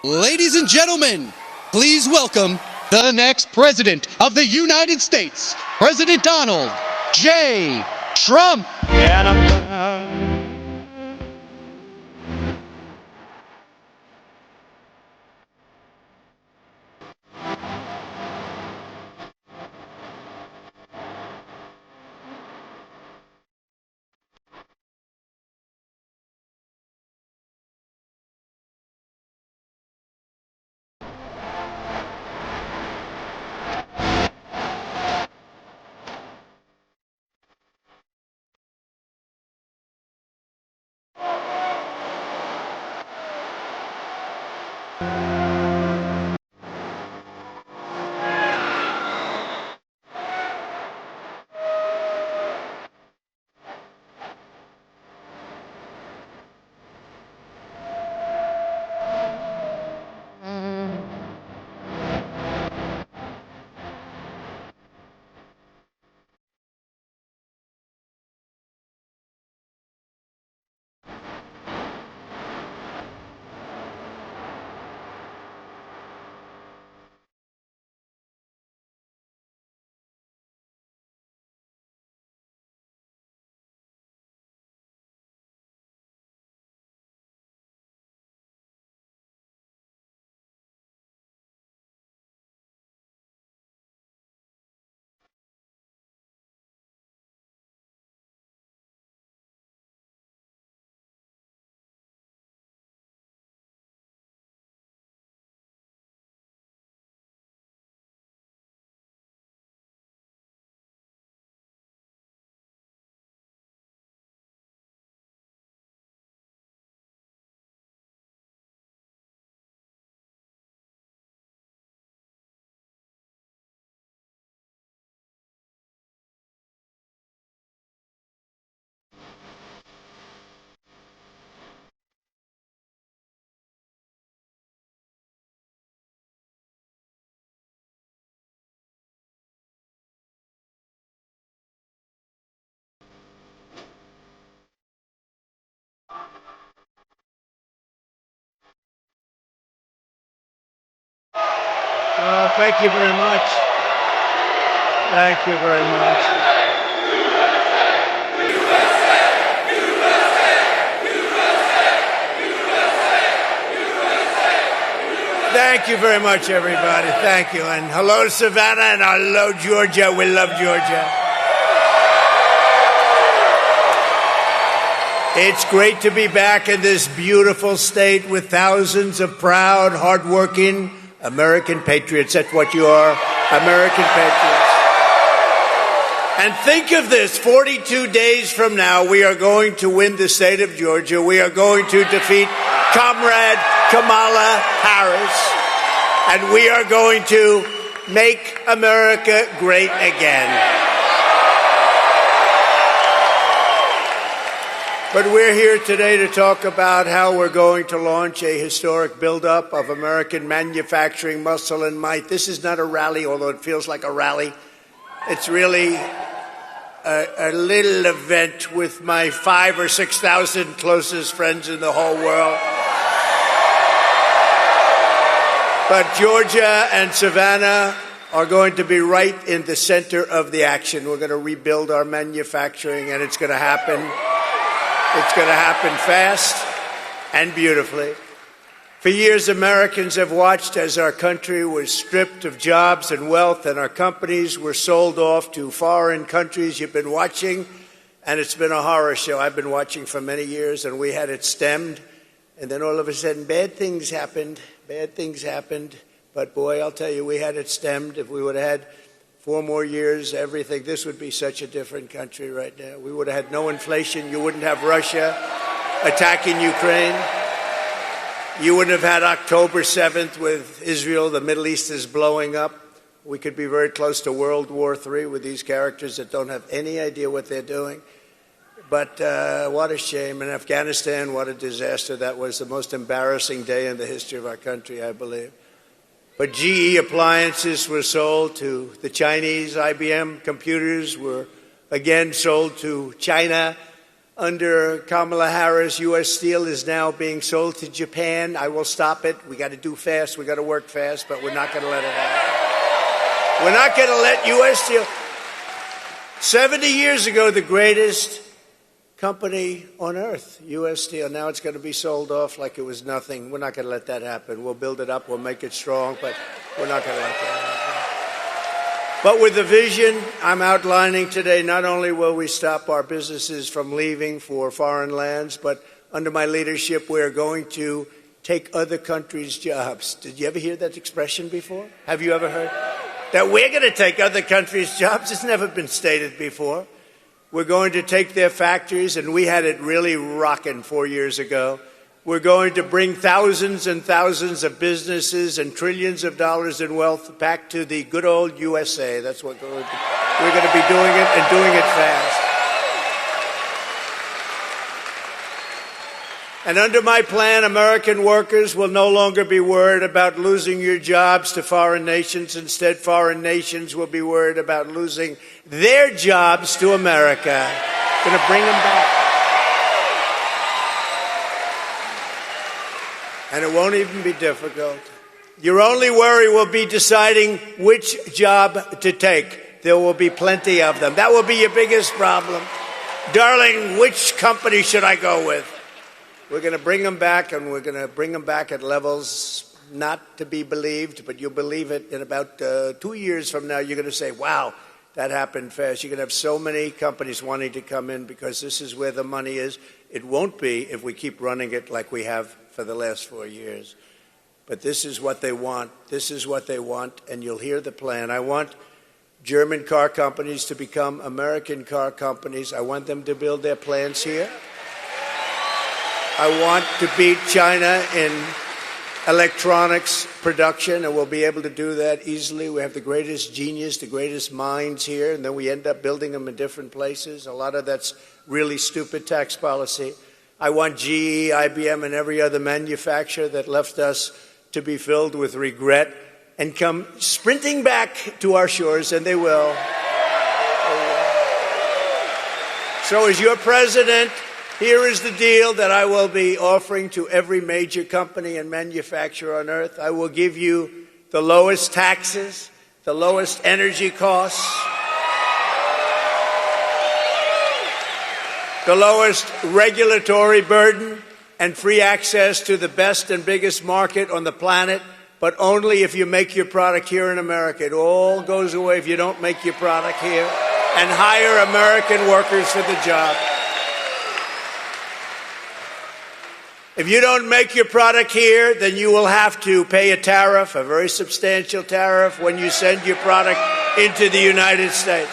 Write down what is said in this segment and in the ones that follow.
Ladies and gentlemen, please welcome the next President of the United States, President Donald J. Trump. Thank you very much. Thank you very much. Thank you very much, everybody. Thank you. And hello to Savannah and hello, Georgia. We love Georgia. It's great to be back in this beautiful state with thousands of proud, hardworking American patriots. That's what you are, American patriots. And think of this, 42 days from now, we are going to win the state of Georgia. We are going to defeat Comrade Kamala Harris. And we are going to make America great again. But we're here today to talk about how we're going to launch a historic buildup of American manufacturing muscle and might. This is not a rally, although it feels like a rally. It's really a little event with my 5,000 or 6,000 closest friends in the whole world. But Georgia and Savannah are going to be right in the center of the action. We're going to rebuild our manufacturing, and it's going to happen. It's going to happen fast and beautifully. For years, Americans have watched as our country was stripped of jobs and wealth, and our companies were sold off to foreign countries. You've been watching, and it's been a horror show. I've been watching for many years, and we had it stemmed. And then all of a sudden, bad things happened. Bad things happened. But boy, I'll tell you, we had it stemmed. If we would have had 4 more years, everything, this would be such a different country right now. We would have had no inflation. You wouldn't have Russia attacking Ukraine. You wouldn't have had October 7th with Israel. The Middle East is blowing up. We could be very close to World War III with these characters that don't have any idea what they're doing. But what a shame. In Afghanistan, what a disaster. That was the most embarrassing day in the history of our country, I believe. But GE appliances were sold to the Chinese. IBM computers were again sold to China. Under Kamala Harris, U.S. Steel is now being sold to Japan. I will stop it. We got to do fast. We got to work fast, but we're not going to let it happen. We're not going to let U.S. Steel. 70 years ago, the greatest company on earth, U.S. Steel. Now it's going to be sold off like it was nothing. We're not going to let that happen. We'll build it up. We'll make it strong, but we're not going to let that happen. But with the vision I'm outlining today, not only will we stop our businesses from leaving for foreign lands, but under my leadership, we're going to take other countries' jobs. Did you ever hear that expression before? Have you ever heard? That we're going to take other countries' jobs? It's never been stated before. We're going to take their factories, and we had it really rocking 4 years ago. We're going to bring thousands and thousands of businesses and trillions of dollars in wealth back to the good old USA. That's what we're going to be doing it, and doing it fast. And under my plan, American workers will no longer be worried about losing your jobs to foreign nations. Instead, foreign nations will be worried about losing their jobs to America. Going to bring them back. And it won't even be difficult. Your only worry will be deciding which job to take. There will be plenty of them. That will be your biggest problem. Darling, which company should I go with? We're going to bring them back, and we're going to bring them back at levels not to be believed, but you'll believe it in about 2 years from now. You're going to say, wow, that happened fast. You're going to have so many companies wanting to come in because this is where the money is. It won't be if we keep running it like we have for the last 4 years. But this is what they want. This is what they want, and you'll hear the plan. I want German car companies to become American car companies. I want them to build their plants here. I want to beat China in electronics production, and we'll be able to do that easily. We have the greatest genius, the greatest minds here, and then we end up building them in different places. A lot of that's really stupid tax policy. I want GE, IBM, and every other manufacturer that left us to be filled with regret and come sprinting back to our shores, and they will. So as your president, here is the deal that I will be offering to every major company and manufacturer on earth. I will give you the lowest taxes, the lowest energy costs, the lowest regulatory burden, and free access to the best and biggest market on the planet, but only if you make your product here in America. It all goes away if you don't make your product here, and hire American workers for the job. If you don't make your product here, then you will have to pay a tariff, a very substantial tariff, when you send your product into the United States.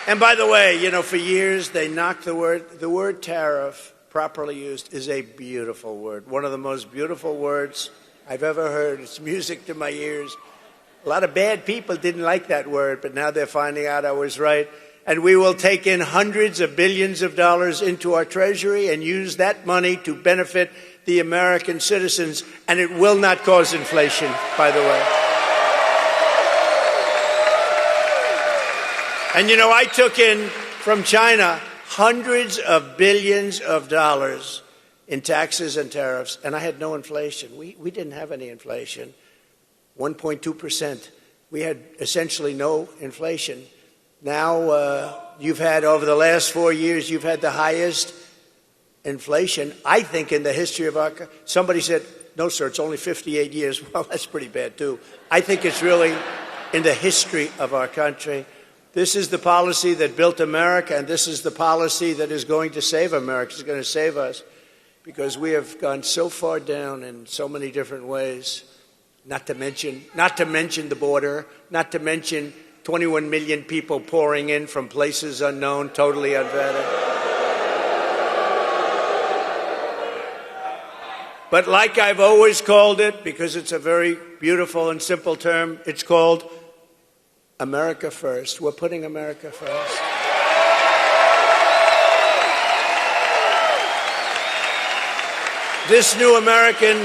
And by the way, you know, for years they knocked the word tariff, properly used, is a beautiful word. One of the most beautiful words I've ever heard. It's music to my ears. A lot of bad people didn't like that word, but now they're finding out I was right. And we will take in hundreds of billions of dollars into our treasury and use that money to benefit the American citizens. And it will not cause inflation, by the way. And you know, I took in from China hundreds of billions of dollars in taxes and tariffs, and I had no inflation. We didn't have any inflation, 1.2%. We had essentially no inflation. Now, you've had, over the last 4 years, you've had the highest inflation, I think, in the history of our country. Somebody said, no, sir, it's only 58 years. Well, that's pretty bad, too. I think it's really in the history of our country. This is the policy that built America, and this is the policy that is going to save America. It's going to save us, because we have gone so far down in so many different ways, not to mention the border, not to mention 21 million people pouring in from places unknown, totally unvetted. But like I've always called it, because it's a very beautiful and simple term, it's called America First. We're putting America first. This new American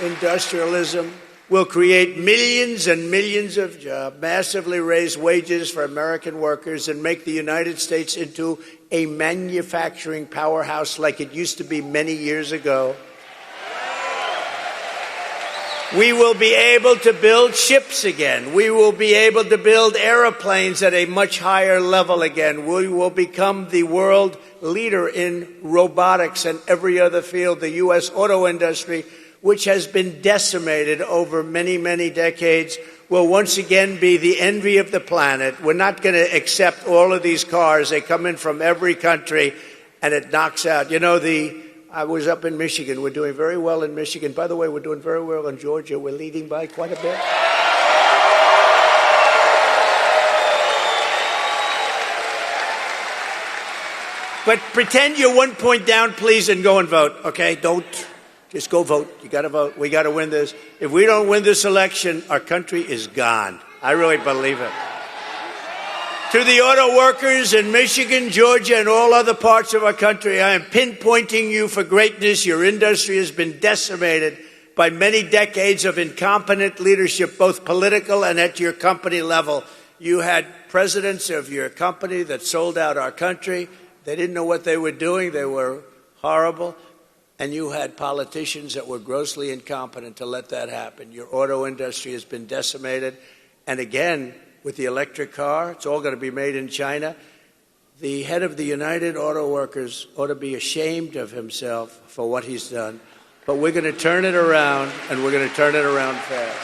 industrialism will create millions and millions of jobs, massively raise wages for American workers, and make the United States into a manufacturing powerhouse like it used to be many years ago. We will be able to build ships again. We will be able to build airplanes at a much higher level again. We will become the world leader in robotics and every other field. The U.S. auto industry, which has been decimated over many, many decades, will once again be the envy of the planet. We're not going to accept all of these cars. They come in from every country, and it knocks out. You know, I was up in Michigan. We're doing very well in Michigan. By the way, we're doing very well in Georgia. We're leading by quite a bit. But pretend you're 1 point down, please, and go and vote, okay? Don't. Just go vote. You got to vote. We got to win this. If we don't win this election, our country is gone. I really believe it. To the auto workers in Michigan, Georgia, and all other parts of our country, I am pinpointing you for greatness. Your industry has been decimated by many decades of incompetent leadership, both political and at your company level. You had presidents of your company that sold out our country. They didn't know what they were doing. They were horrible. And you had politicians that were grossly incompetent to let that happen. Your auto industry has been decimated. And again, with the electric car, it's all going to be made in China. The head of the United Auto Workers ought to be ashamed of himself for what he's done. But we're going to turn it around, and we're going to turn it around fast.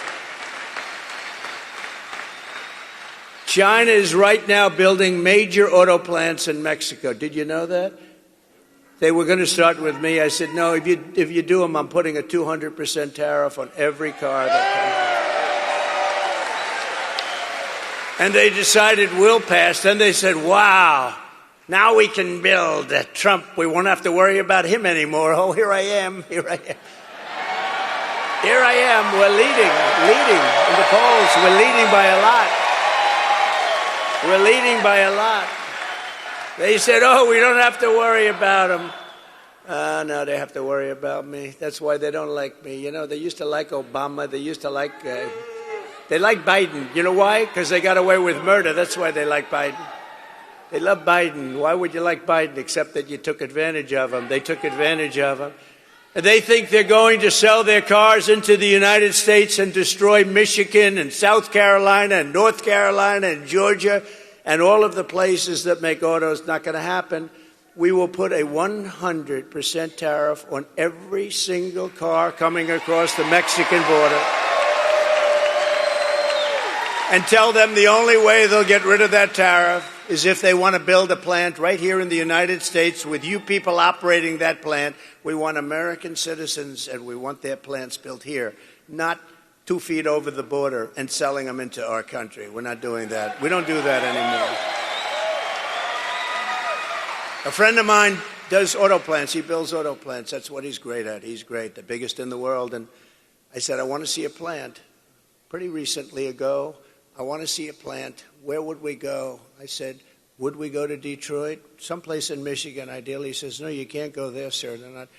China is right now building major auto plants in Mexico. Did you know that? They were going to start with me. I said, no, if you do them, I'm putting a 200% tariff on every car that comes. And they decided we'll pass. Then they said, wow, now we can build Trump. We won't have to worry about him anymore. Oh, here I am. Here I am. Here I am. We're leading in the polls. We're leading by a lot. We're leading by a lot. They said, oh, we don't have to worry about him. No, they have to worry about me. That's why they don't like me. You know, they used to like Obama. They used to like... They like Biden. You know why? Because they got away with murder. That's why they like Biden. They love Biden. Why would you like Biden except that you took advantage of him? They took advantage of him. And they think they're going to sell their cars into the United States and destroy Michigan and South Carolina and North Carolina and Georgia and all of the places that make autos. Not going to happen. We will put a 100% tariff on every single car coming across the Mexican border. And tell them the only way they'll get rid of that tariff is if they want to build a plant right here in the United States with you people operating that plant. We want American citizens, and we want their plants built here, not 2 feet over the border and selling them into our country. We're not doing that. We don't do that anymore. A friend of mine does auto plants. He builds auto plants. That's what he's great at. He's great, the biggest in the world. And I said, I want to see a plant. Pretty recently ago, I want to see a plant. Where would we go? I said, would we go to Detroit? Someplace in Michigan, ideally. He says, no, you can't go there, sir. They're not.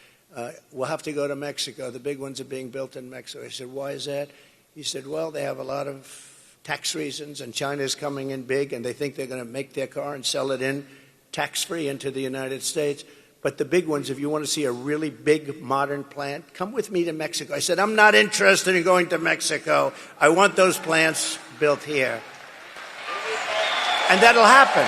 We'll have to go to Mexico. The big ones are being built in Mexico. I said, why is that? He said, well, they have a lot of tax reasons, and China's coming in big, and they think they're going to make their car and sell it in tax-free into the United States. But the big ones, if you want to see a really big modern plant, come with me to Mexico. I said, I'm not interested in going to Mexico. I want those plants built here. And that'll happen.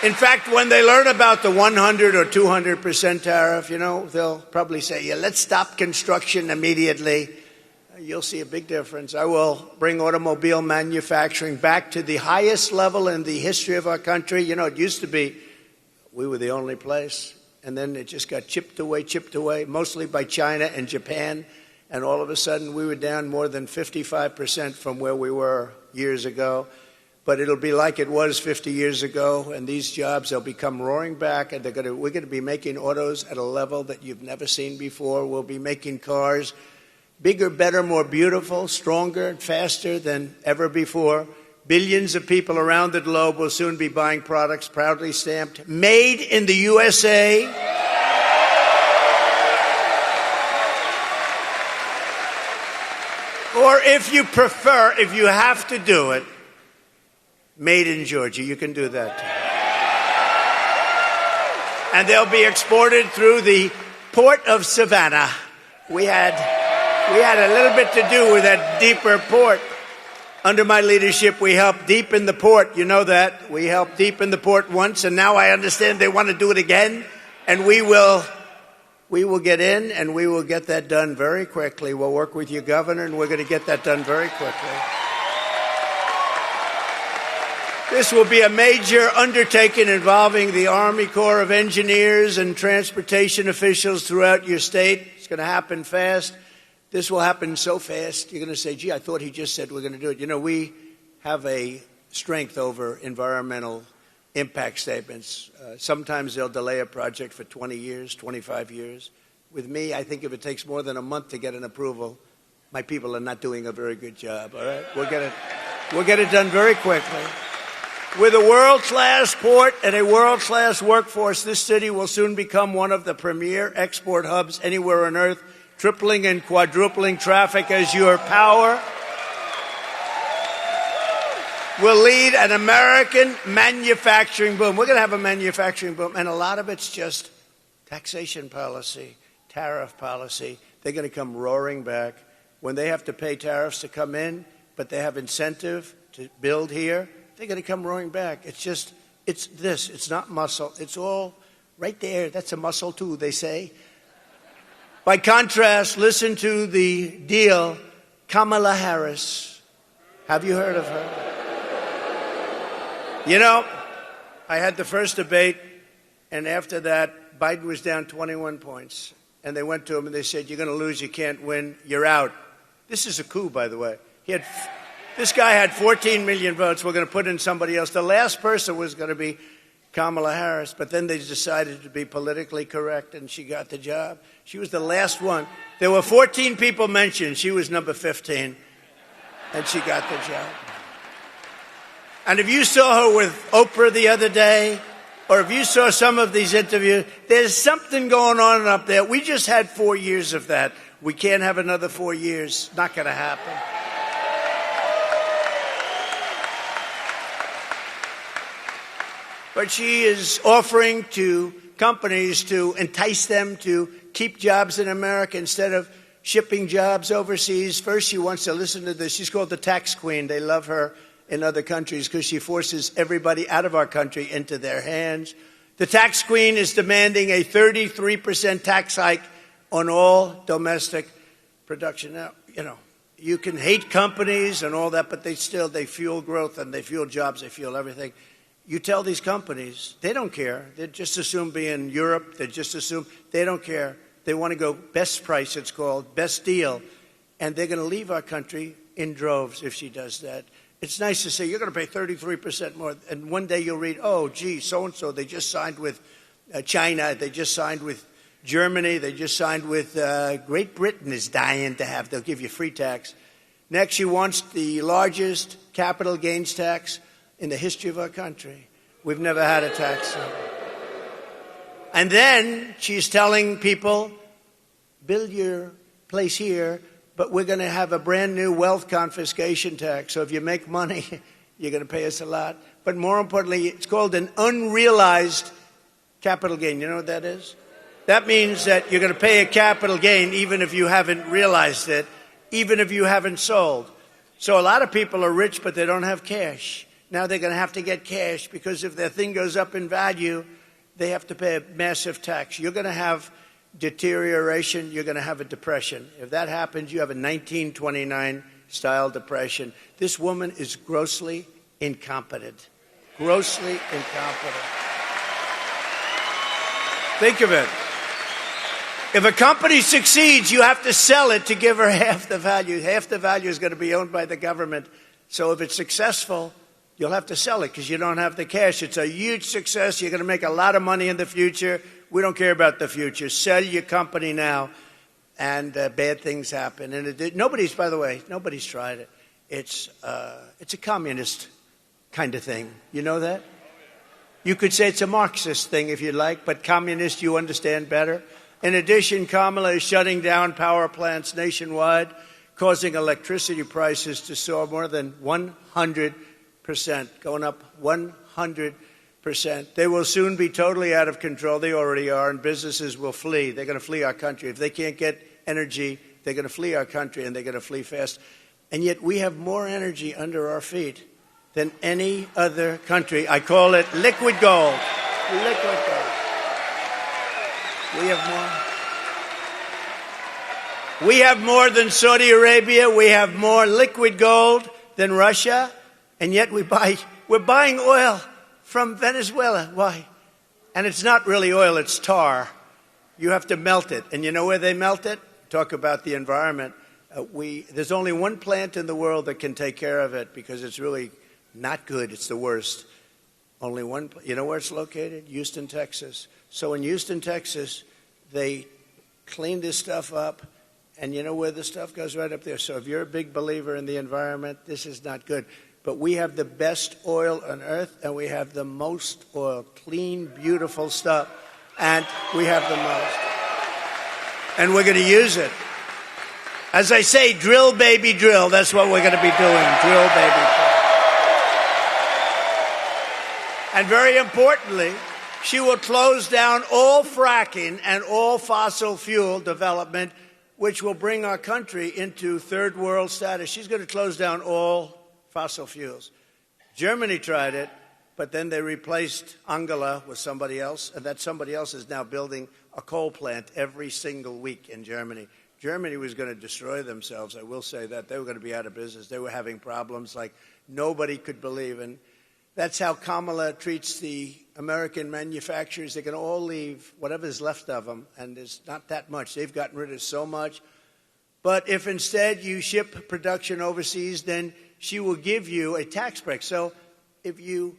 In fact, when they learn about the 100 or 200% tariff, you know, they'll probably say, yeah, let's stop construction immediately. You'll see a big difference. I will bring automobile manufacturing back to the highest level in the history of our country. You know, it used to be we were the only place, and then it just got chipped away, mostly by China and Japan, and all of a sudden we were down more than 55% from where we were years ago. But it'll be like it was 50 years ago, and these jobs, they'll become roaring back, and we're going to be making autos at a level that you've never seen before. We'll be making cars bigger, better, more beautiful, stronger, and faster than ever before. Billions of people around the globe will soon be buying products proudly stamped, made in the USA. Or if you prefer, if you have to do it, made in Georgia. You can do that too. And they'll be exported through the port of Savannah. We had a little bit to do with that deeper port. Under my leadership, we helped deepen the port. You know that. We helped deepen the port once, and now I understand they want to do it again. And we will get in, and we will get that done very quickly. We'll work with you, Governor, and we're going to get that done very quickly. This will be a major undertaking involving the Army Corps of Engineers and transportation officials throughout your state. It's going to happen fast. This will happen so fast, you're going to say, gee, I thought he just said we're going to do it. You know, we have a strength over environmental impact statements. Sometimes they'll delay a project for 20 years, 25 years. With me, I think if it takes more than a month to get an approval, my people are not doing a very good job, all right? We'll get it done very quickly. With a world-class port and a world-class workforce, this city will soon become one of the premier export hubs anywhere on earth, tripling and quadrupling traffic as your power will lead an American manufacturing boom. We're going to have a manufacturing boom, and a lot of it's just taxation policy, tariff policy. They're going to come roaring back. When they have to pay tariffs to come in, but they have incentive to build here, they're going to come roaring back. It's not muscle. It's all right there. That's a muscle too, they say. By contrast, listen to the deal, Kamala Harris. Have you heard of her? You know, I had the first debate, and after that, Biden was down 21 points. And they went to him and they said, you're going to lose, you can't win, you're out. This is a coup, by the way. This guy had 14 million votes. We're going to put in somebody else. The last person was going to be Kamala Harris, but then they decided to be politically correct, and she got the job. She was the last one. There were 14 people mentioned. She was number 15, and she got the job. And if you saw her with Oprah the other day, or if you saw some of these interviews, there's something going on up there. We just had 4 years of that. We can't have another 4 years. Not going to happen. But she is offering to companies to entice them to keep jobs in America instead of shipping jobs overseas. First, she wants to listen to this. She's called the tax queen. They love her in other countries because she forces everybody out of our country into their hands. The tax queen is demanding a 33% tax hike on all domestic production. Now, you know, you can hate companies and all that, but they fuel growth and they fuel jobs, they fuel everything. You tell these companies, they don't care. They just assume be in Europe. They just assume they don't care. They want to go best price, it's called, best deal. And they're going to leave our country in droves if she does that. It's nice to say, you're going to pay 33% more. And one day you'll read, oh, gee, so-and-so, they just signed with China. They just signed with Germany. They just signed with Great Britain is dying to have. They'll give you free tax. Next, she wants the largest capital gains tax in the history of our country. We've never had a tax. And then she's telling people, build your place here, but we're going to have a brand new wealth confiscation tax. So if you make money, you're going to pay us a lot. But more importantly, it's called an unrealized capital gain. You know what that is? That means that you're going to pay a capital gain even if you haven't realized it, even if you haven't sold. So a lot of people are rich, but they don't have cash. Now they're going to have to get cash because if their thing goes up in value, they have to pay a massive tax. You're going to have deterioration. You're going to have a depression. If that happens, you have a 1929-style depression. This woman is grossly incompetent. Grossly incompetent. Think of it. If a company succeeds, you have to sell it to give her half the value. Half the value is going to be owned by the government. So if it's successful, you'll have to sell it because you don't have the cash. It's a huge success. You're going to make a lot of money in the future. We don't care about the future. Sell your company now, and bad things happen. And nobody's tried it. It's a communist kind of thing. You know that? You could say it's a Marxist thing if you like, but communist you understand better. In addition, Kamala is shutting down power plants nationwide, causing electricity prices to soar more than 100%, going up 100%. They will soon be totally out of control. They already are, and businesses will flee. They're going to flee our country. If they can't get energy, they're going to flee our country, and they're going to flee fast. And yet we have more energy under our feet than any other country. I call it liquid gold. Liquid gold. We have more. We have more than Saudi Arabia. We have more liquid gold than Russia. And yet we're buying oil from Venezuela. Why? And it's not really oil, it's tar. You have to melt it. And you know where they melt it? Talk about the environment. There's only one plant in the world that can take care of it because it's really not good. It's the worst. Only one. You know where it's located? Houston, Texas. So in Houston, Texas, they clean this stuff up, and you know where the stuff goes? Right up there. So if you're a big believer in the environment, this is not good. But we have the best oil on earth, and we have the most oil. Clean, beautiful stuff. And we have the most. And we're going to use it. As I say, drill, baby, drill. That's what we're going to be doing. Drill, baby, drill. And very importantly, she will close down all fracking and all fossil fuel development, which will bring our country into third world status. She's going to close down all fossil fuels. Germany tried it, but then they replaced Angela with somebody else, and that somebody else is now building a coal plant every single week in Germany. Germany was going to destroy themselves, I will say that. They were going to be out of business. They were having problems like nobody could believe. And that's how Kamala treats the American manufacturers. They can all leave whatever's left of them, and there's not that much. They've gotten rid of so much. But if instead you ship production overseas, then she will give you a tax break. So if you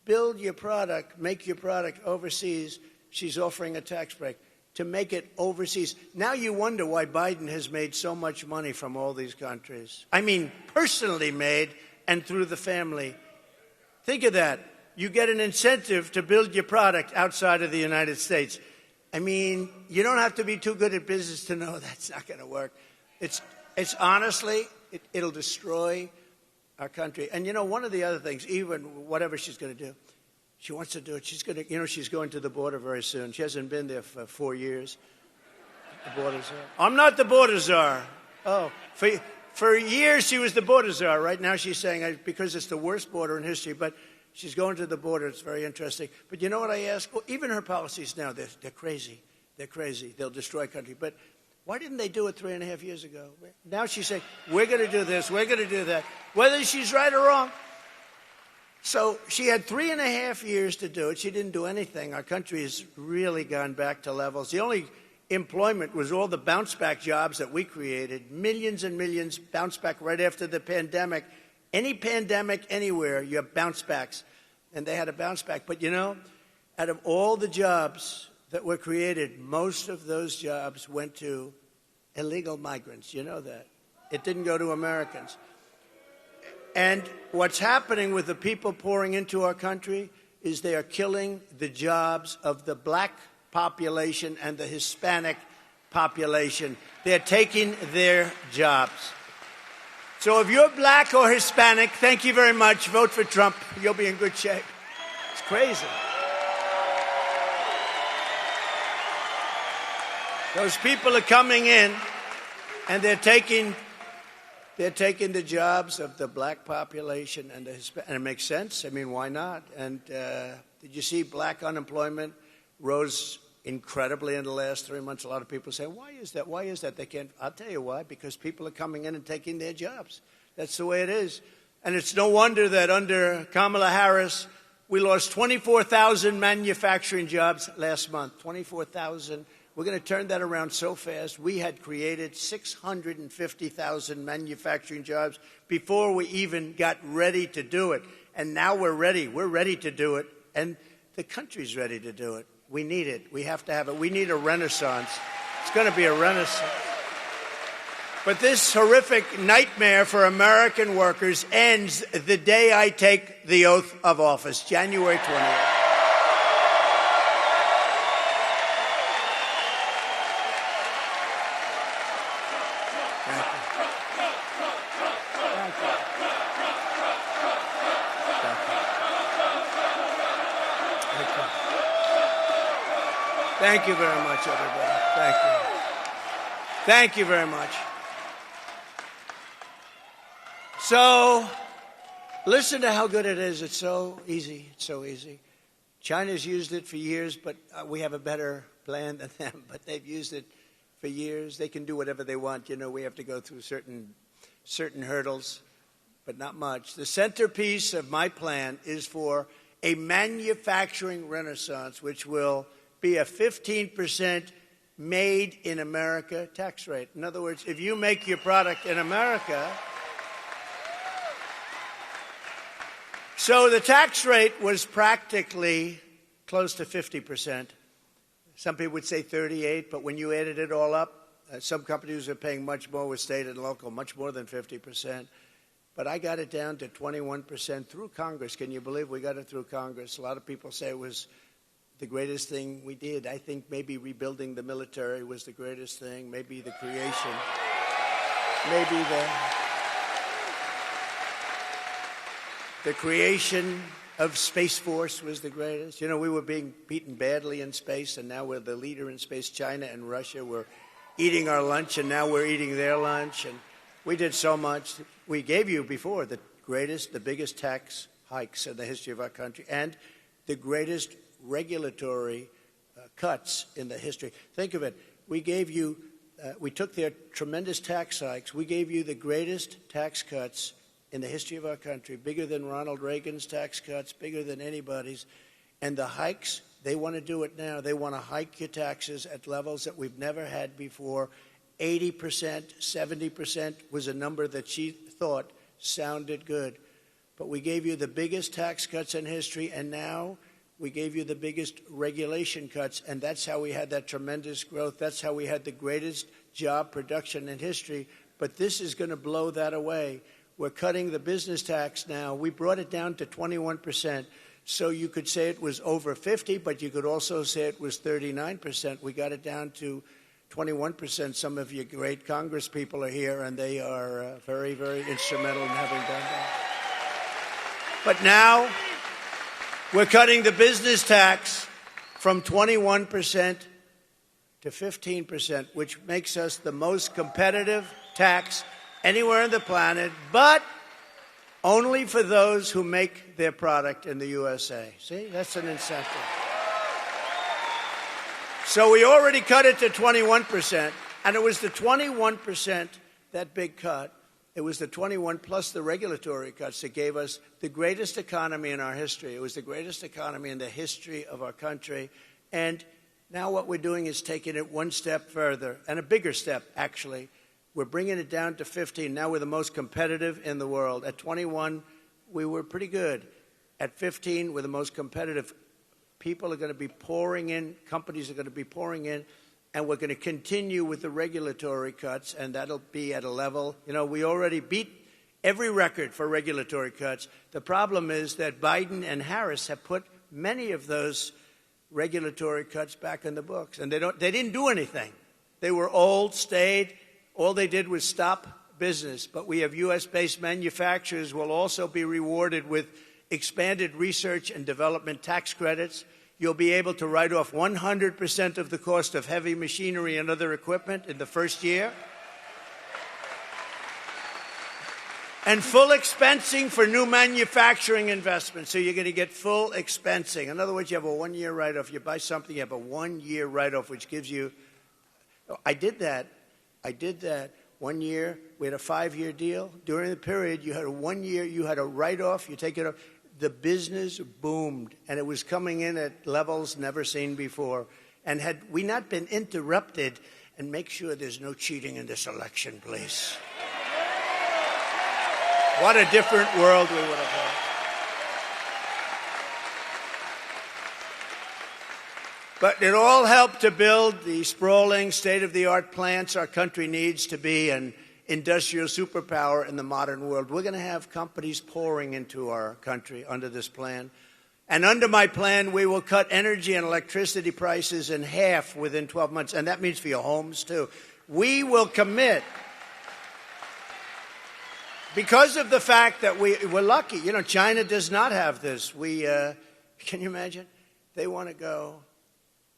build your product, make your product overseas, she's offering a tax break to make it overseas. Now you wonder why Biden has made so much money from all these countries. I mean, personally made and through the family. Think of that. You get an incentive to build your product outside of the United States. I mean, you don't have to be too good at business to know that's not going to work. It's honestly, it'll destroy our country. And you know, one of the other things, even whatever she's going to do, she wants to do it. She's going to, she's going to the border very soon. She hasn't been there for 4 years. The border czar. I'm not the border czar. Oh, for years she was the border czar. Right now she's saying because it's the worst border in history, but she's going to the border. It's very interesting. But you know what I ask? Well, even her policies now, they're crazy. They're crazy. They'll destroy country. But why didn't they do it 3.5 years ago? Now she's saying, we're going to do this, we're going to do that. Whether she's right or wrong. So she had 3.5 years to do it. She didn't do anything. Our country has really gone back to levels. The only employment was all the bounce-back jobs that we created. Millions and millions bounced back right after the pandemic. Any pandemic anywhere, you have bounce-backs. And they had a bounce-back. But, you know, out of all the jobs that were created, most of those jobs went to illegal migrants. You know that. It didn't go to Americans. And what's happening with the people pouring into our country is they are killing the jobs of the black population and the Hispanic population. They're taking their jobs. So if you're black or Hispanic, thank you very much. Vote for Trump. You'll be in good shape. It's crazy. Those people are coming in, and they're taking the jobs of the black population and the Hispanic. And it makes sense. I mean, why not? And did you see black unemployment rose incredibly in the last 3 months? A lot of people say, why is that? Why is that? They can't. I'll tell you why. Because people are coming in and taking their jobs. That's the way it is. And it's no wonder that under Kamala Harris, we lost 24,000 manufacturing jobs last month. 24,000. We're going to turn that around so fast. We had created 650,000 manufacturing jobs before we even got ready to do it. And now we're ready. We're ready to do it. And the country's ready to do it. We need it. We have to have it. We need a renaissance. It's going to be a renaissance. But this horrific nightmare for American workers ends the day I take the oath of office, January 20th. Thank you very much, everybody. Thank you. Thank you very much. So, listen to how good it is. It's so easy. It's so easy. China's used it for years, but we have a better plan than them. But they've used it for years. They can do whatever they want. You know, we have to go through certain hurdles, but not much. The centerpiece of my plan is for a manufacturing renaissance, which will be a 15% made in America tax rate. In other words, if you make your product in America, so the tax rate was practically close to 50%. Some people would say 38, but when you added it all up, some companies are paying much more with state and local, much more than 50%. But I got it down to 21% through Congress. Can you believe we got it through Congress? A lot of people say it was the greatest thing we did. I think maybe rebuilding the military was the greatest thing. Maybe the creation. Maybe the creation of Space Force was the greatest. You know, we were being beaten badly in space, and now we're the leader in space. China and Russia were eating our lunch, and now we're eating their lunch. And we did so much. We gave you before the biggest tax hikes in the history of our country, and the greatest regulatory cuts in the history. Think of it. We gave you, we took their tremendous tax hikes. We gave you the greatest tax cuts in the history of our country, bigger than Ronald Reagan's tax cuts, bigger than anybody's. And the hikes, they want to do it now. They want to hike your taxes at levels that we've never had before. 80%, 70% was a number that she thought sounded good. But we gave you the biggest tax cuts in history, and now we gave you the biggest regulation cuts, and that's how we had that tremendous growth. That's how we had the greatest job production in history. But this is going to blow that away. We're cutting the business tax now. We brought it down to 21%. So you could say it was over 50, but you could also say it was 39%. We got it down to 21%. Some of you great Congress people are here, and they are very, very instrumental in having done that. But now we're cutting the business tax from 21% to 15%, which makes us the most competitive tax anywhere on the planet, but only for those who make their product in the USA. See, that's an incentive. So we already cut it to 21%, and it was the 21%, that big cut, it was the 21 plus the regulatory cuts that gave us the greatest economy in our history. It was the greatest economy in the history of our country. And now what we're doing is taking it one step further, and a bigger step, actually. We're bringing it down to 15. Now we're the most competitive in the world. At 21, we were pretty good. At 15, we're the most competitive. People are going to be pouring in. Companies are going to be pouring in. And we're going to continue with the regulatory cuts, and that'll be at a level. You know, we already beat every record for regulatory cuts. The problem is that Biden and Harris have put many of those regulatory cuts back in the books, and they didn't do anything. They were old, stayed. All they did was stop business. But we have U.S.-based manufacturers will also be rewarded with expanded research and development tax credits. You'll be able to write off 100% of the cost of heavy machinery and other equipment in the first year. And full expensing for new manufacturing investments. So you're going to get full expensing. In other words, you have a one-year write-off. You buy something, you have a one-year write-off, which gives you... I did that 1 year. We had a 5-year deal. During the period, you had a 1 year, you had a write-off, you take it off. The business boomed, and it was coming in at levels never seen before. And had we not been interrupted, and make sure there's no cheating in this election, please. What a different world we would have had. But it all helped to build the sprawling, state-of-the-art plants our country needs to be an industrial superpower in the modern world. We're going to have companies pouring into our country under this plan. And under my plan, we will cut energy and electricity prices in half within 12 months. And that means for your homes, too. We will commit, because of the fact that we're lucky. You know, China does not have this. Can you imagine? They want to go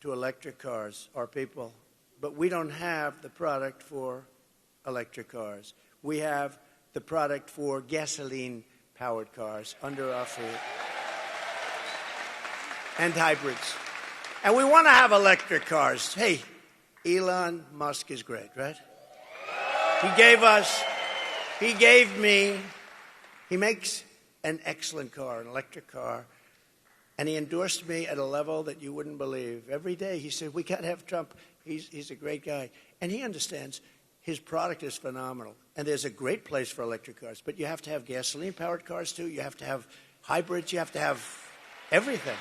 to electric cars, our people. But we don't have the product for electric cars. We have the product for gasoline-powered cars under our feet. And hybrids. And we want to have electric cars. Hey, Elon Musk is great, right? He makes an excellent car, an electric car, and he endorsed me at a level that you wouldn't believe. Every day he said, we got to have Trump. He's a great guy. And he understands his product is phenomenal. And there's a great place for electric cars. But you have to have gasoline-powered cars, too. You have to have hybrids. You have to have everything.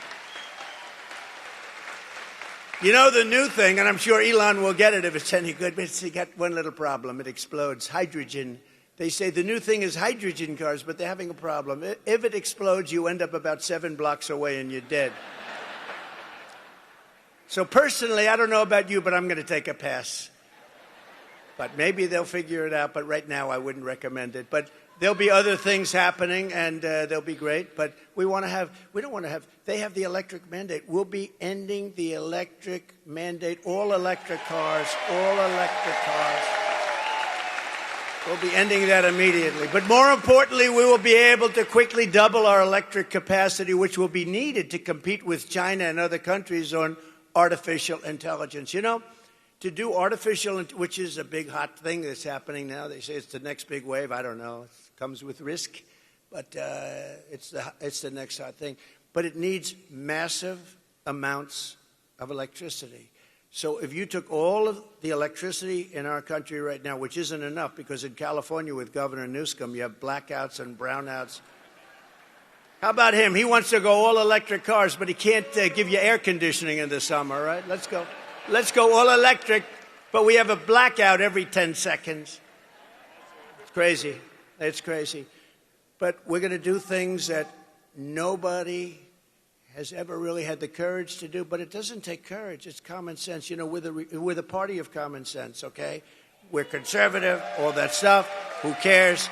You know the new thing, and I'm sure Elon will get it if it's any good, but it's got one little problem. It explodes. Hydrogen. They say the new thing is hydrogen cars, but they're having a problem. If it explodes, you end up about 7 blocks away and you're dead. So personally, I don't know about you, but I'm going to take a pass. But maybe they'll figure it out, but right now I wouldn't recommend it. But there'll be other things happening, and they'll be great. But we don't want to have, they have the electric mandate. We'll be ending the electric mandate, all electric cars. We'll be ending that immediately. But more importantly, we will be able to quickly double our electric capacity, which will be needed to compete with China and other countries on artificial intelligence. You know, to do artificial, which is a big hot thing that's happening now. They say it's the next big wave. I don't know. It comes with risk, but it's the next hot thing. But it needs massive amounts of electricity. So if you took all of the electricity in our country right now, which isn't enough, because in California with Governor Newsom, you have blackouts and brownouts. How about him? He wants to go all electric cars, but he can't give you air conditioning in the summer, right? Let's go all electric, but we have a blackout every 10 seconds. It's crazy. It's crazy. But we're going to do things that nobody has ever really had the courage to do, but it doesn't take courage. It's common sense. You know, we're the party of common sense, okay? We're conservative, all that stuff. Who cares?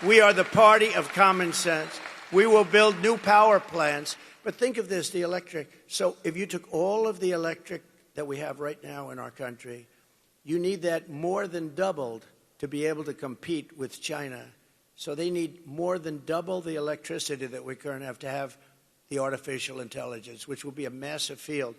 We are the party of common sense. We will build new power plants. But think of this, the electric. So if you took all of the electric that we have right now in our country, you need that more than doubled to be able to compete with China. So they need more than double the electricity that we currently have to have the artificial intelligence, which will be a massive field.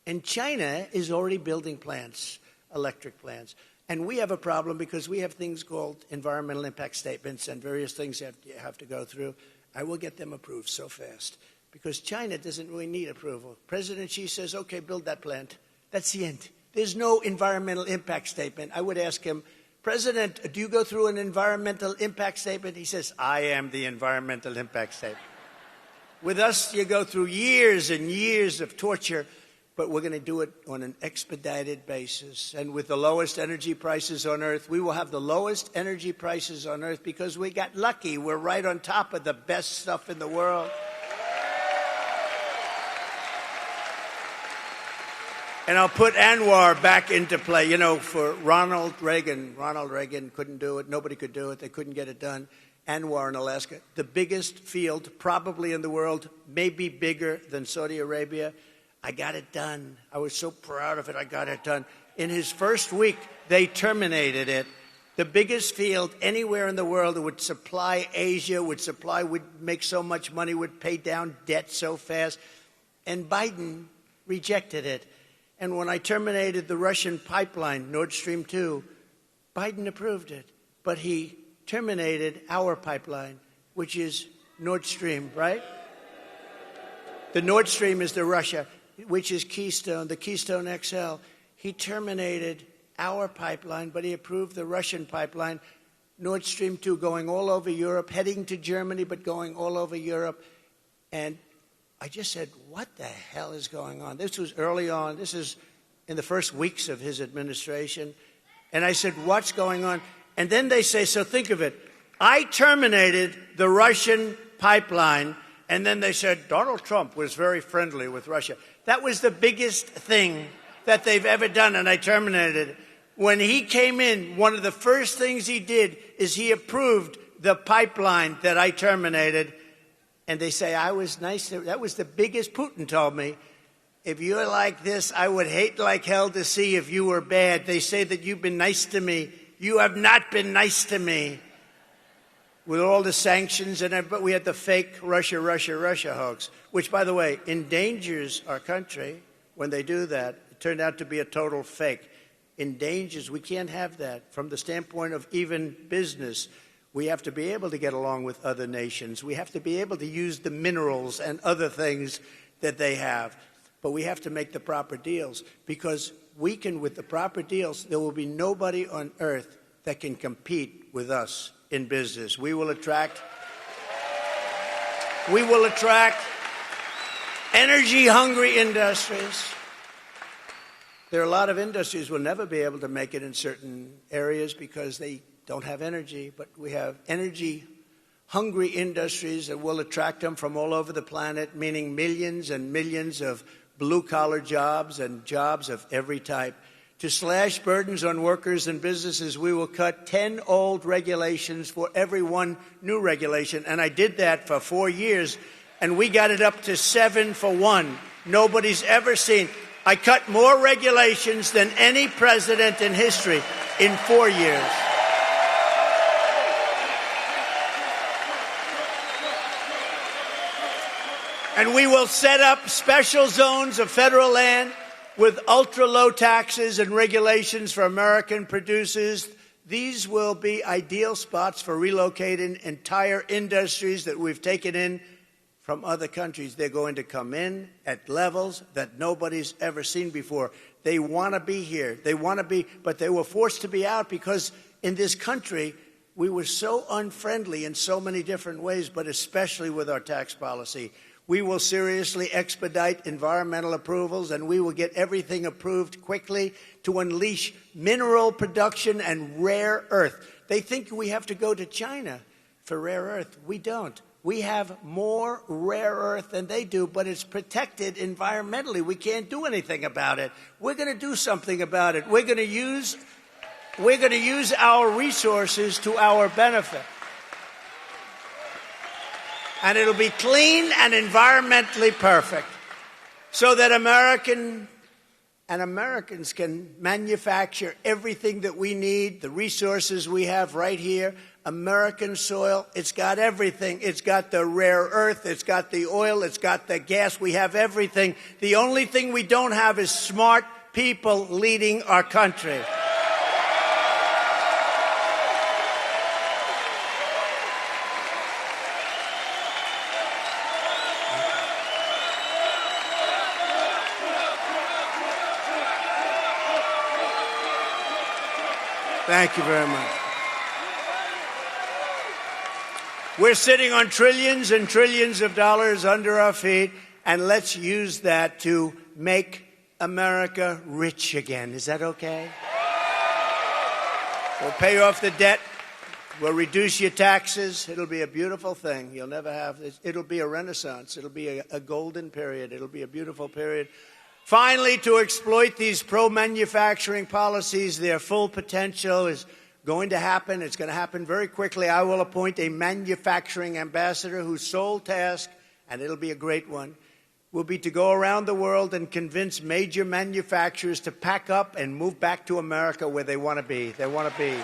And China is already building plants, electric plants. And we have a problem because we have things called environmental impact statements and various things you have to go through. I will get them approved so fast because China doesn't really need approval. President Xi says, okay, build that plant. That's the end. There's no environmental impact statement. I would ask him, President, do you go through an environmental impact statement? He says, I am the environmental impact statement. With us, you go through years and years of torture, but we're going to do it on an expedited basis. And with the lowest energy prices on Earth, we will have the lowest energy prices on Earth because we got lucky. We're right on top of the best stuff in the world. And I'll put Anwar back into play. You know, for Ronald Reagan couldn't do it. Nobody could do it. They couldn't get it done. Anwar in Alaska, the biggest field probably in the world, maybe bigger than Saudi Arabia. I got it done. I was so proud of it. I got it done. In his first week, they terminated it. The biggest field anywhere in the world that would supply Asia, would make so much money, would pay down debt so fast. And Biden rejected it. And when I terminated the Russian pipeline, Nord Stream 2, Biden approved it. But he terminated our pipeline, which is Nord Stream, right? The Nord Stream is the Russia, which is Keystone, the Keystone XL. He terminated our pipeline, but he approved the Russian pipeline, Nord Stream 2, going all over Europe, heading to Germany, but going all over Europe. And I just said, what the hell is going on? This was early on. This is in the first weeks of his administration. And I said, what's going on? And then they say, so think of it. I terminated the Russian pipeline, and then they said, Donald Trump was very friendly with Russia. That was the biggest thing that they've ever done, and I terminated it. When he came in, one of the first things he did is he approved the pipeline that I terminated. And they say, I was nice. That was the biggest, Putin told me, If you're like this, I would hate like hell to see if you were bad. They say that you've been nice to me. You have not been nice to me. With all the sanctions, but we had the fake Russia hoax, which, by the way, endangers our country when they do that. It turned out to be a total fake. Endangers, we can't have that. From the standpoint of even business, we have to be able to get along with other nations. We have to be able to use the minerals and other things that they have. But we have to make the proper deals, because with the proper deals, there will be nobody on earth that can compete with us in business. We will attract energy-hungry industries. There are a lot of industries will never be able to make it in certain areas because they don't have energy, but we have energy-hungry industries that will attract them from all over the planet, meaning millions and millions of blue-collar jobs and jobs of every type. To slash burdens on workers and businesses, we will cut 10 old regulations for every one new regulation. And I did that for 4 years, and we got it up to 7 for 1. Nobody's ever seen. I cut more regulations than any president in history in 4 years. And we will set up special zones of federal land with ultra-low taxes and regulations for American producers. These will be ideal spots for relocating entire industries that we've taken in from other countries. They're going to come in at levels that nobody's ever seen before. They want to be here. But they were forced to be out because in this country, we were so unfriendly in so many different ways, but especially with our tax policy. We will seriously expedite environmental approvals, and we will get everything approved quickly to unleash mineral production and rare earth. They think we have to go to China for rare earth. We don't. We have more rare earth than they do, but it's protected environmentally. We can't do anything about it. We're going to do something about it. We're going to use our resources to our benefit. And it'll be clean and environmentally perfect so that Americans can manufacture everything that we need, the resources we have right here. American soil, it's got everything. It's got the rare earth, it's got the oil, it's got the gas. We have everything. The only thing we don't have is smart people leading our country. Thank you very much. We're sitting on trillions and trillions of dollars under our feet, and let's use that to make America rich again. Is that okay? We'll pay off the debt. We'll reduce your taxes. It'll be a beautiful thing. You'll never have this. It'll be a renaissance. It'll be a golden period. It'll be a beautiful period. Finally, to exploit these pro-manufacturing policies, their full potential is going to happen. It's going to happen very quickly. I will appoint a manufacturing ambassador whose sole task, and it'll be a great one, will be to go around the world and convince major manufacturers to pack up and move back to America where they want to be. They want to be.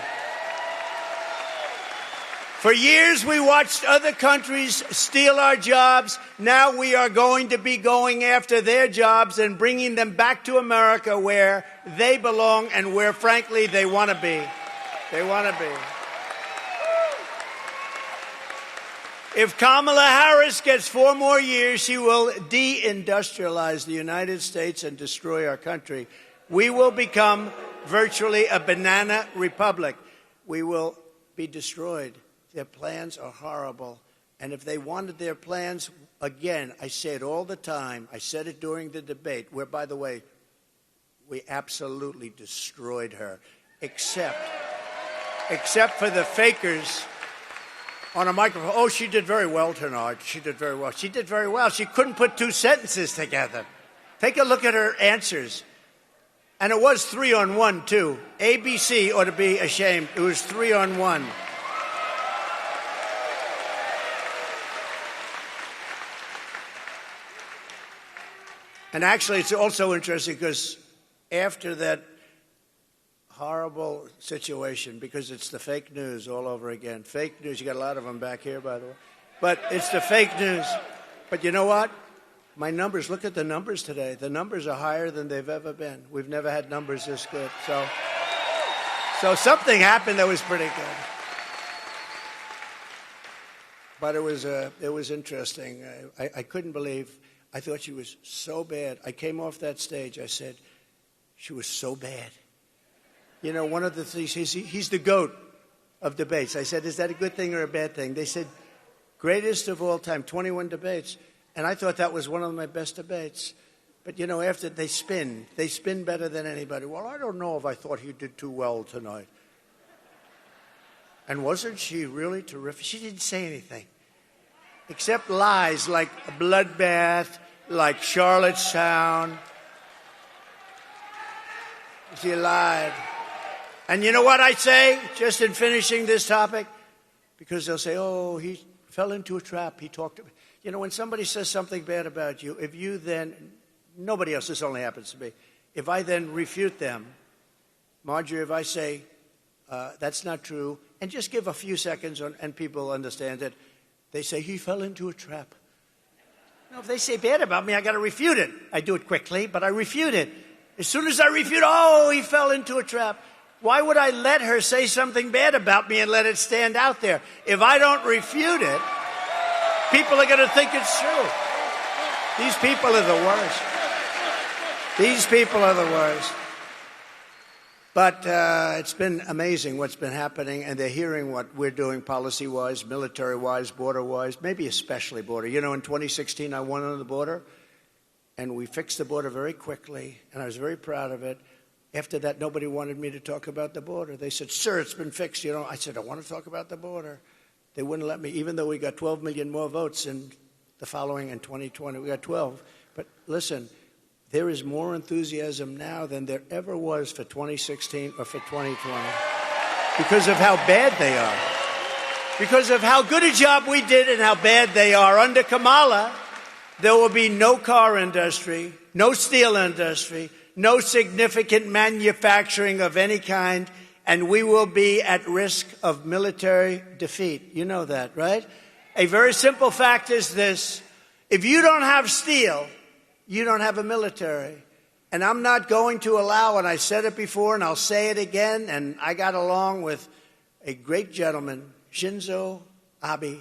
For years, we watched other countries steal our jobs. Now we are going to be going after their jobs and bringing them back to America where they belong and where, frankly, they want to be. They want to be. If Kamala Harris gets 4 more years, she will deindustrialize the United States and destroy our country. We will become virtually a banana republic. We will be destroyed. Their plans are horrible. And if they wanted their plans, again, I say it all the time. I said it during the debate, where, by the way, we absolutely destroyed her, except for the fakers on a microphone. Oh, she did very well tonight. She did very well. She did very well. She couldn't put 2 sentences together. Take a look at her answers. And it was 3-on-1, too. ABC ought to be ashamed. It was 3-on-1. And actually, it's also interesting because after that horrible situation, because it's the fake news all over again. Fake news, you got a lot of them back here, by the way. But it's the fake news. But you know what? My numbers, look at the numbers today. The numbers are higher than they've ever been. We've never had numbers this good. So something happened that was pretty good. But it was interesting. I couldn't believe, I thought she was so bad. I came off that stage, I said, she was so bad. You know, one of the things, he's the GOAT of debates. I said, is that a good thing or a bad thing? They said, greatest of all time, 21 debates. And I thought that was one of my best debates. But, you know, after they spin better than anybody. Well, I don't know if I thought he did too well tonight. And wasn't she really terrific? She didn't say anything. Except lies like a bloodbath, like Charlottetown. She lied. And you know what I say, just in finishing this topic? Because they'll say, oh, he fell into a trap. He talked about... You know, when somebody says something bad about you, if you then... Nobody else, this only happens to me. If I then refute them, Marjorie, if I say, that's not true, and just give a few seconds and people understand it, they say, he fell into a trap. No, if they say bad about me, I got to refute it. I do it quickly, but I refute it. As soon as I refute, oh, he fell into a trap. Why would I let her say something bad about me and let it stand out there? If I don't refute it, people are going to think it's true. These people are the worst. These people are the worst. But it's been amazing what's been happening, and they're hearing what we're doing policy-wise, military-wise, border-wise, maybe especially border. You know, in 2016, I won on the border, and we fixed the border very quickly, and I was very proud of it. After that, nobody wanted me to talk about the border. They said, sir, it's been fixed. You know, I said, I want to talk about the border. They wouldn't let me, even though we got 12 million more votes in the following in 2020. We got 12. But listen, there is more enthusiasm now than there ever was for 2016 or for 2020 because of how bad they are. Because of how good a job we did and how bad they are. Under Kamala, there will be no car industry, no steel industry, no significant manufacturing of any kind, and we will be at risk of military defeat. You know that, right? A very simple fact is this. If you don't have steel, you don't have a military. And I'm not going to allow, and I said it before and I'll say it again, and I got along with a great gentleman, Shinzo Abe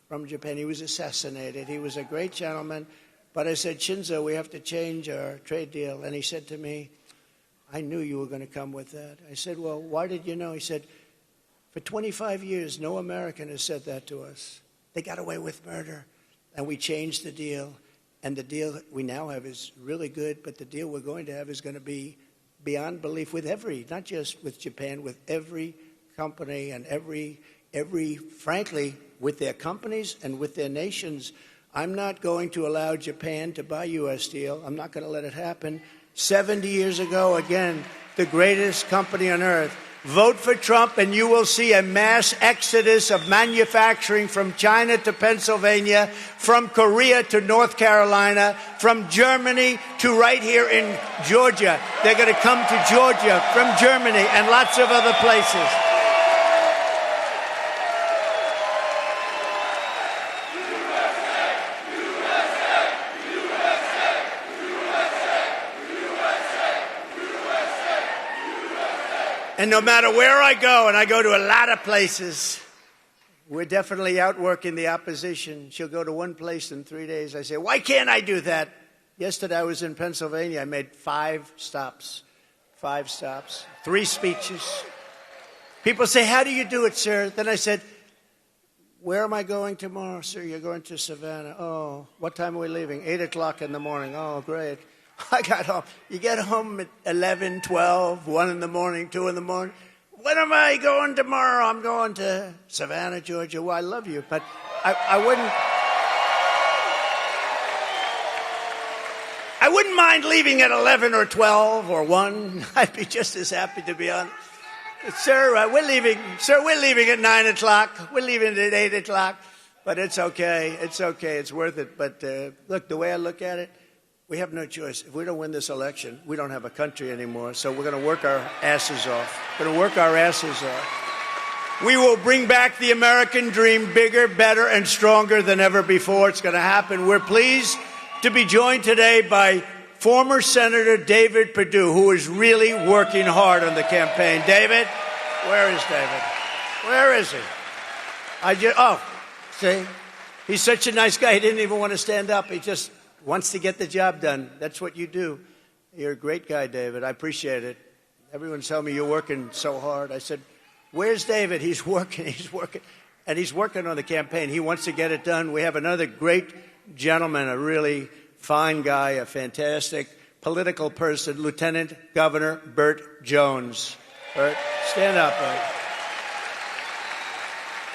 from Japan. He was assassinated. He was a great gentleman. But I said, Shinzo, we have to change our trade deal. And he said to me, I knew you were going to come with that. I said, well, why did you know? He said, for 25 years, no American has said that to us. They got away with murder. And we changed the deal. And the deal we now have is really good, but the deal we're going to have is going to be beyond belief with every, not just with Japan, with every company and every, frankly, with their companies and with their nations. I'm not going to allow Japan to buy U.S. steel. I'm not going to let it happen. 70 years ago, again, the greatest company on earth. Vote for Trump and you will see a mass exodus of manufacturing from China to Pennsylvania, from Korea to North Carolina, from Germany to right here in Georgia. They're going to come to Georgia from Germany and lots of other places. And no matter where I go, and I go to a lot of places, we're definitely outworking the opposition. She'll go to one place in 3 days. I say, why can't I do that? Yesterday I was in Pennsylvania. I made 5 stops, 3 speeches. People say, how do you do it, sir? Then I said, where am I going tomorrow? Sir, you're going to Savannah. Oh, what time are we leaving? 8 o'clock in the morning. Oh, great. I got home. You get home at 11, 12, 1 in the morning, 2 in the morning. When am I going tomorrow? I'm going to Savannah, Georgia. Well, I love you, but I wouldn't mind leaving at 11 or 12 or 1. I'd be just as happy to be on. Sir, we're leaving. Sir, we're leaving at 9 o'clock. We're leaving at 8 o'clock. But it's okay. It's okay. It's worth it. But look, the way I look at it, We have no choice. If we don't win this election, we don't have a country anymore. So we're going to work our asses off. We're going to work our asses off. We will bring back the American dream bigger, better, and stronger than ever before. It's going to happen. We're pleased to be joined today by former Senator David Perdue, who is really working hard on the campaign. David? Where is David? Where is he? See? He's such a nice guy. He didn't even want to stand up. He just wants to get the job done. That's what you do. You're a great guy, David. I appreciate it. Everyone's telling me you're working so hard. I said, where's David? He's working. And he's working on the campaign. He wants to get it done. We have another great gentleman, a really fine guy, a fantastic political person, Lieutenant Governor Burt Jones. Burt, stand up, Burt.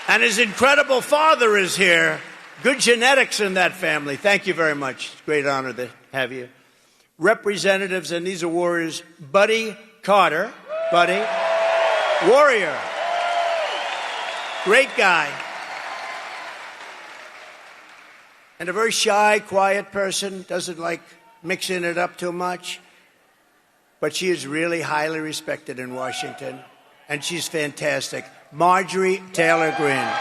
And his incredible father is here. Good genetics in that family. Thank you very much. It's a great honor to have you. Representatives, and these are warriors, Buddy Carter. Buddy. Warrior. Great guy. And a very shy, quiet person. Doesn't like mixing it up too much. But she is really highly respected in Washington. And she's fantastic. Marjorie Taylor Greene.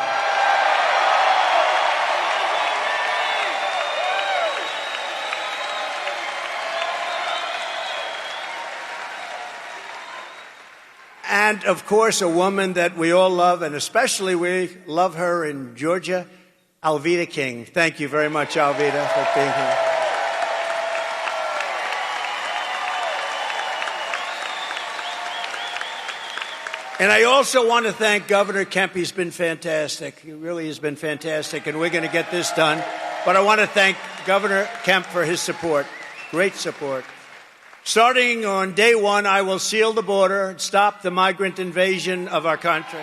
And, of course, a woman that we all love, and especially we love her in Georgia, Alveda King. Thank you very much, Alveda, for being here. And I also want to thank Governor Kemp. He's been fantastic. He really has been fantastic, and we're going to get this done. But I want to thank Governor Kemp for his support, great support. Starting on day one, I will seal the border and stop the migrant invasion of our country.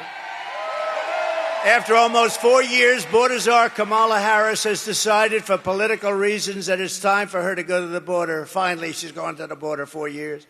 After almost 4 years, border czar Kamala Harris has decided for political reasons that it's time for her to go to the border. Finally, she's gone to the border 4 years.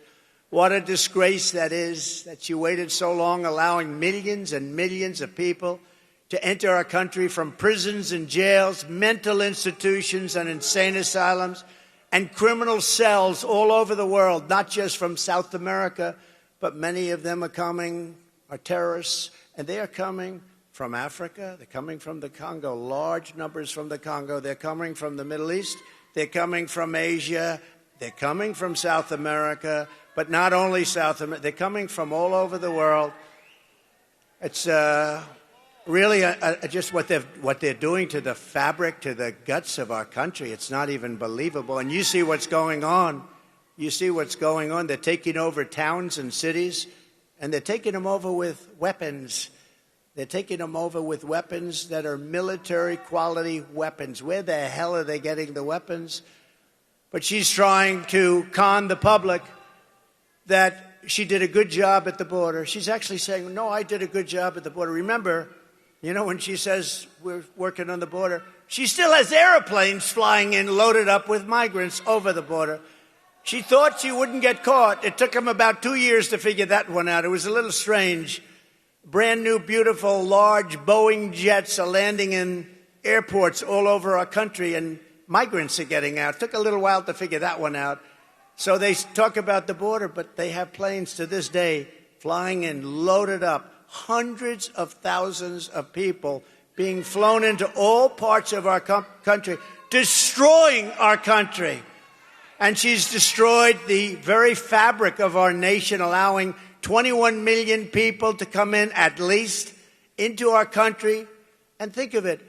What a disgrace that is, that she waited so long, allowing millions and millions of people to enter our country from prisons and jails, mental institutions and insane asylums, and criminal cells all over the world, not just from South America, but many of them are terrorists, and they are coming from Africa. They're coming from the Congo, large numbers from the Congo. They're coming from the Middle East. They're coming from Asia. They're coming from South America, but not only South America. They're coming from all over the world. It's really just what they're doing to the fabric, to the guts of our country. It's not even believable. And you see what's going on. You see what's going on. They're taking over towns and cities, and they're taking them over with weapons. They're taking them over with weapons that are military-quality weapons. Where the hell are they getting the weapons? But she's trying to con the public that she did a good job at the border. She's actually saying, no, I did a good job at the border. Remember, when she says we're working on the border, she still has airplanes flying in loaded up with migrants over the border. She thought she wouldn't get caught. It took them about 2 years to figure that one out. It was a little strange. Brand new, beautiful, large Boeing jets are landing in airports all over our country, and migrants are getting out. It took a little while to figure that one out. So they talk about the border, but they have planes to this day flying in loaded up. Hundreds of thousands of people being flown into all parts of our country, destroying our country. And she's destroyed the very fabric of our nation, allowing 21 million people to come in, at least, into our country. And think of it,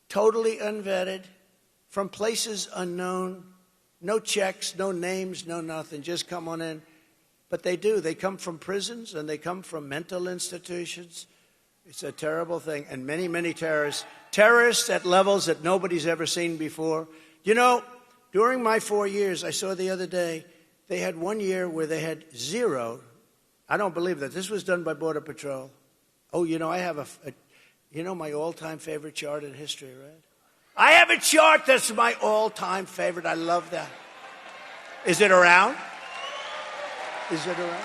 totally unvetted, from places unknown, no checks, no names, no nothing, just come on in. But they do. They come from prisons and they come from mental institutions. It's a terrible thing. And many, many terrorists. Terrorists at levels that nobody's ever seen before. During my 4 years, I saw the other day, they had 1 year where they had zero. I don't believe that. This was done by Border Patrol. Oh, I have my all-time favorite chart in history, right? I have a chart that's my all-time favorite. I love that. Is it around? Is it around?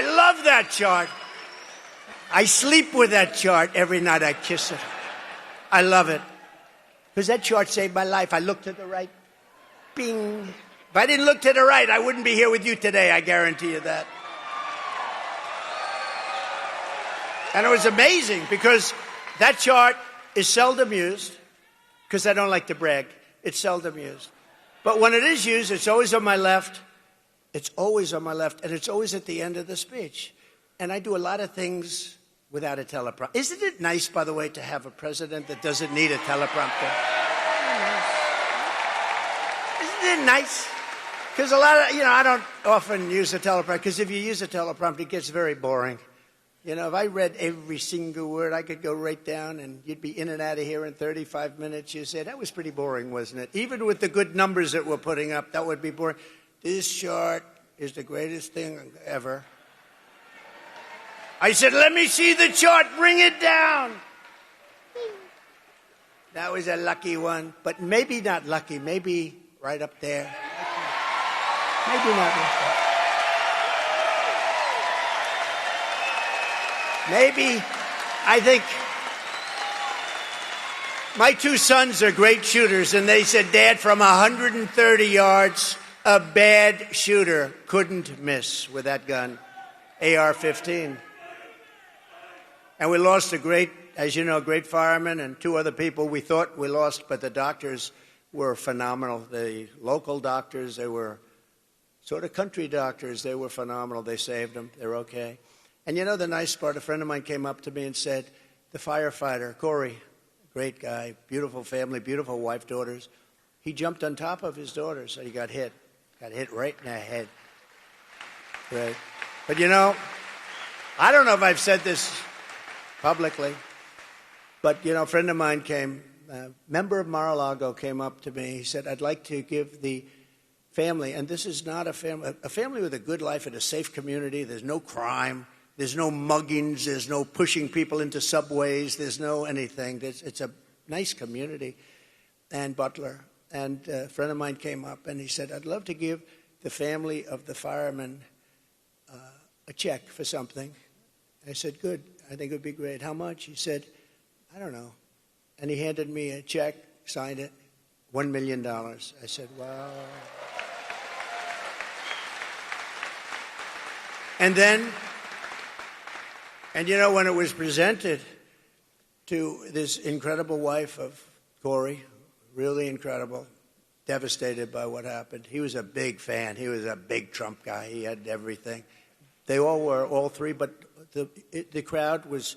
I love that chart. I sleep with that chart every night. I kiss it. I love it. Because that chart saved my life. I look to the right. Bing. If I didn't look to the right, I wouldn't be here with you today. I guarantee you that. And it was amazing because that chart is seldom used, because I don't like to brag. It's seldom used. But when it is used, it's always on my left. It's always on my left, and it's always at the end of the speech. And I do a lot of things without a teleprompter. Isn't it nice, by the way, to have a president that doesn't need a teleprompter? Isn't it nice? Because a lot of, I don't often use a teleprompter, because if you use a teleprompter, it gets very boring. If I read every single word, I could go right down and you'd be in and out of here in 35 minutes. You say, that was pretty boring, wasn't it? Even with the good numbers that we're putting up, that would be boring. This chart is the greatest thing ever. I said, let me see the chart. Bring it down. That was a lucky one, but maybe not lucky. Maybe right up there. Maybe not lucky. Maybe, I think, my two sons are great shooters, and they said, Dad, from 130 yards, a bad shooter couldn't miss with that gun, AR-15. And we lost a great, as you know, great fireman and two other people we thought we lost, but the doctors were phenomenal. The local doctors, they were sort of country doctors. They were phenomenal. They saved them. They're okay. And the nice part, a friend of mine came up to me and said, the firefighter, Corey, great guy, beautiful family, beautiful wife, daughters, he jumped on top of his daughter, so he got hit right in the head. Right. But I don't know if I've said this publicly, but a friend of mine came, a member of Mar-a-Lago came up to me. He said, I'd like to give the family, and this is not a family with a good life in a safe community. There's no crime. There's no muggings. There's no pushing people into subways. There's no anything. It's a nice community. And Butler. And a friend of mine came up, and he said, I'd love to give the family of the fireman a check for something. I said, good. I think it would be great. How much? He said, I don't know. And he handed me a check, signed it, $1 million. I said, wow. And then, when it was presented to this incredible wife of Corey, really incredible, devastated by what happened. He was a big fan. He was a big Trump guy. He had everything. They all were, all three, but the crowd was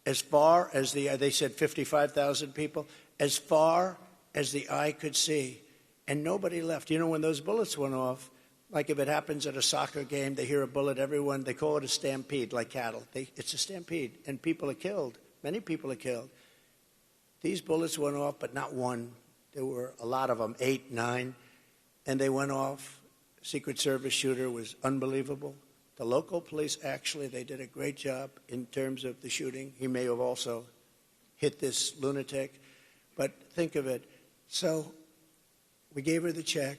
as far as they said 55,000 people, as far as the eye could see, and nobody left. When those bullets went off, like if it happens at a soccer game, they hear a bullet, everyone, they call it a stampede, like cattle. It's a stampede, and people are killed. Many people are killed. These bullets went off, but not one. There were a lot of them, 8, 9, and they went off. Secret Service shooter was unbelievable. The local police, actually, they did a great job in terms of the shooting. He may have also hit this lunatic, but think of it. So we gave her the check.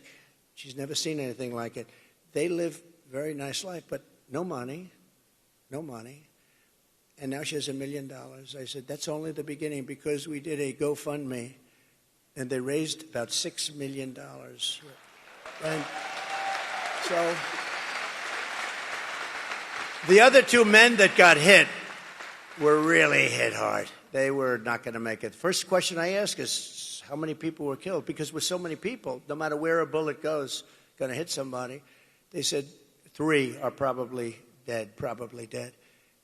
She's never seen anything like it. They live a very nice life, but no money. And now she has $1 million. I said, that's only the beginning, because we did a GoFundMe, and they raised about $6 million. And so the other two men that got hit were really hit hard. They were not going to make it. First question I ask is, how many people were killed? Because with so many people, no matter where a bullet goes, going to hit somebody. They said 3 are probably dead.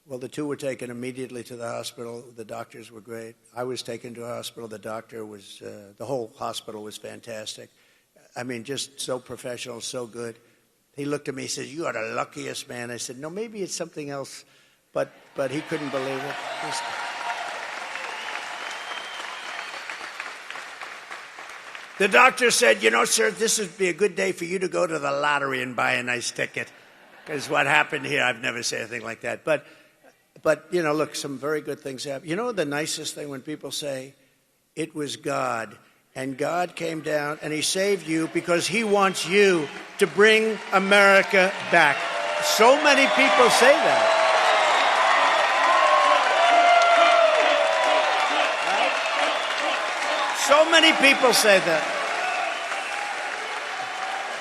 Well, the 2 were taken immediately to the hospital. The doctors were great. I was taken to a hospital. The doctor was, the whole hospital was fantastic. I mean, just so professional, so good. He looked at me, he said, you are the luckiest man. I said, no, maybe it's something else. But he couldn't believe it. The doctor said, sir, this would be a good day for you to go to the lottery and buy a nice ticket. Because what happened here, I've never said anything like that. But look, some very good things happen. The nicest thing when people say, it was God, and God came down and he saved you because he wants you to bring America back. So many people say that. So many people say that.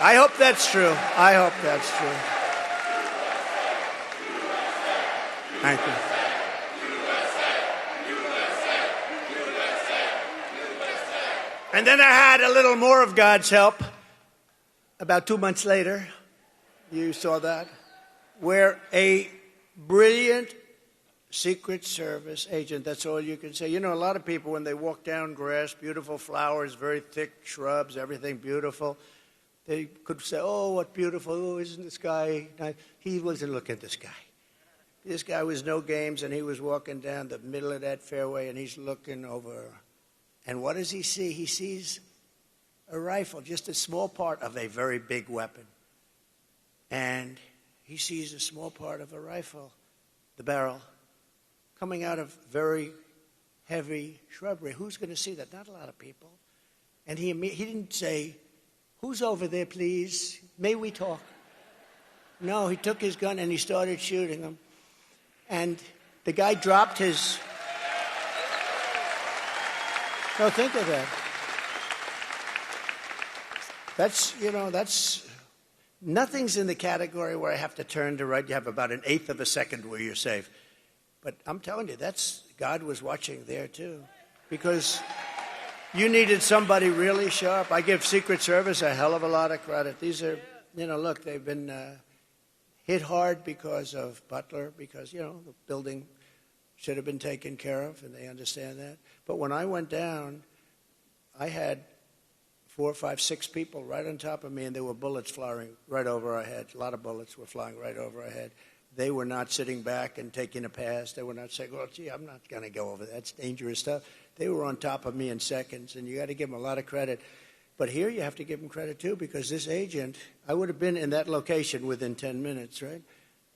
I hope that's true. I hope that's true. Thank you. And then I had a little more of God's help about 2 months later. You saw that? Where a brilliant Secret Service agent, that's all you can say. You know, a lot of people, when they walk down grass, beautiful flowers, very thick shrubs, everything beautiful, they could say, oh, what beautiful, oh, isn't this guy nice? He wasn't looking at this guy. This guy was no games, and he was walking down the middle of that fairway, and he's looking over. And what does he see? He sees a rifle, just a small part of a very big weapon. And he sees a small part of a rifle, the barrel, coming out of very heavy shrubbery. Who's going to see that? Not a lot of people. And he didn't say, who's over there, please? May we talk? No, he took his gun and he started shooting him. And the guy dropped his... No, think of that. That's... Nothing's in the category where I have to turn to right. You have about 1/8 of a second where you're safe. But I'm telling you, God was watching there too. Because you needed somebody really sharp. I give Secret Service a hell of a lot of credit. These are, look, they've been hit hard because of Butler, because, the building should have been taken care of, and they understand that. But when I went down, I had 4, 5, 6 people right on top of me, and there were bullets flying right over our heads. A lot of bullets were flying right over our head. They were not sitting back and taking a pass. They were not saying, well, gee, I'm not going to go over that. That's dangerous stuff. They were on top of me in seconds, and you got to give them a lot of credit. But here you have to give them credit, too, because this agent, I would have been in that location within 10 minutes, right?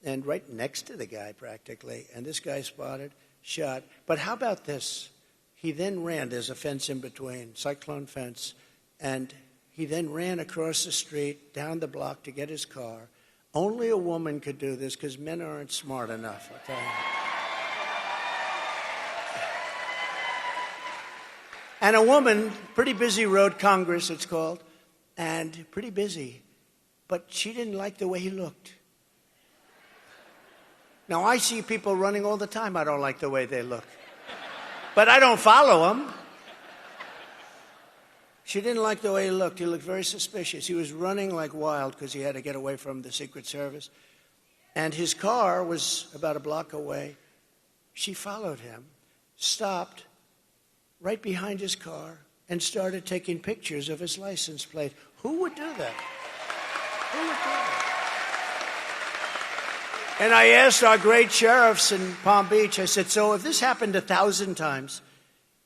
And right next to the guy, practically. And this guy spotted, shot. But how about this? He then ran. There's a fence in between, cyclone fence. And he then ran across the street, down the block to get his car. Only a woman could do this because men aren't smart enough, I'll tell you. And a woman, pretty busy road, Congress it's called, and pretty busy. But she didn't like the way he looked. Now, I see people running all the time. I don't like the way they look. But I don't follow them. She didn't like the way he looked. He looked very suspicious. He was running like wild because he had to get away from the Secret Service. And his car was about a block away. She followed him, stopped right behind his car, and started taking pictures of his license plate. Who would do that? Who would do that? And I asked our great sheriffs in Palm Beach, I said, so if this happened 1,000 times,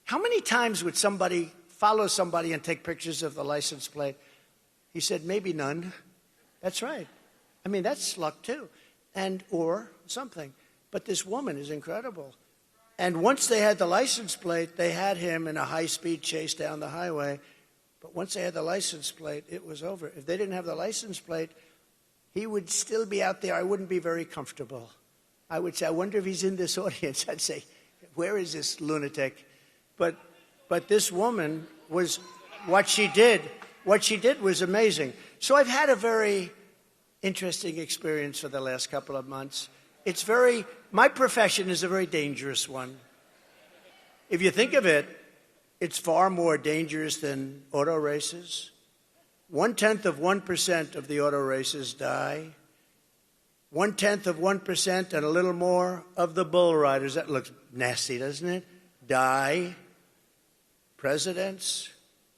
how many times would somebody follow somebody and take pictures of the license plate? He said, maybe none. That's right. I mean, that's luck too. Or something. But this woman is incredible. And once they had the license plate, they had him in a high-speed chase down the highway. But once they had the license plate, it was over. If they didn't have the license plate, he would still be out there. I wouldn't be very comfortable. I would say, I wonder if he's in this audience. I'd say, where is this lunatic? But this woman was, what she did was amazing. So I've had a very interesting experience for the last couple of months. My profession is a very dangerous one. If you think of it, it's far more dangerous than auto races. 0.1% of the auto races die. 0.1% and a little more of the bull riders, that looks nasty, doesn't it? Die. Presidents,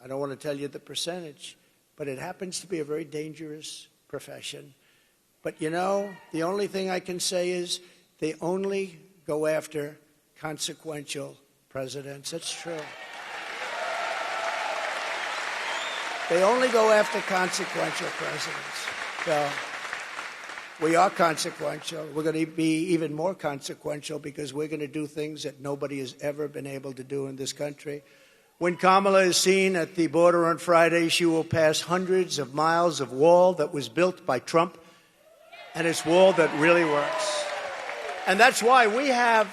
I don't want to tell you the percentage, but it happens to be a very dangerous profession. But the only thing I can say is they only go after consequential presidents. That's true. They only go after consequential presidents. So we are consequential. We're going to be even more consequential because we're going to do things that nobody has ever been able to do in this country. When Kamala is seen at the border on Friday, she will pass hundreds of miles of wall that was built by Trump. And it's wall that really works. And that's why we have,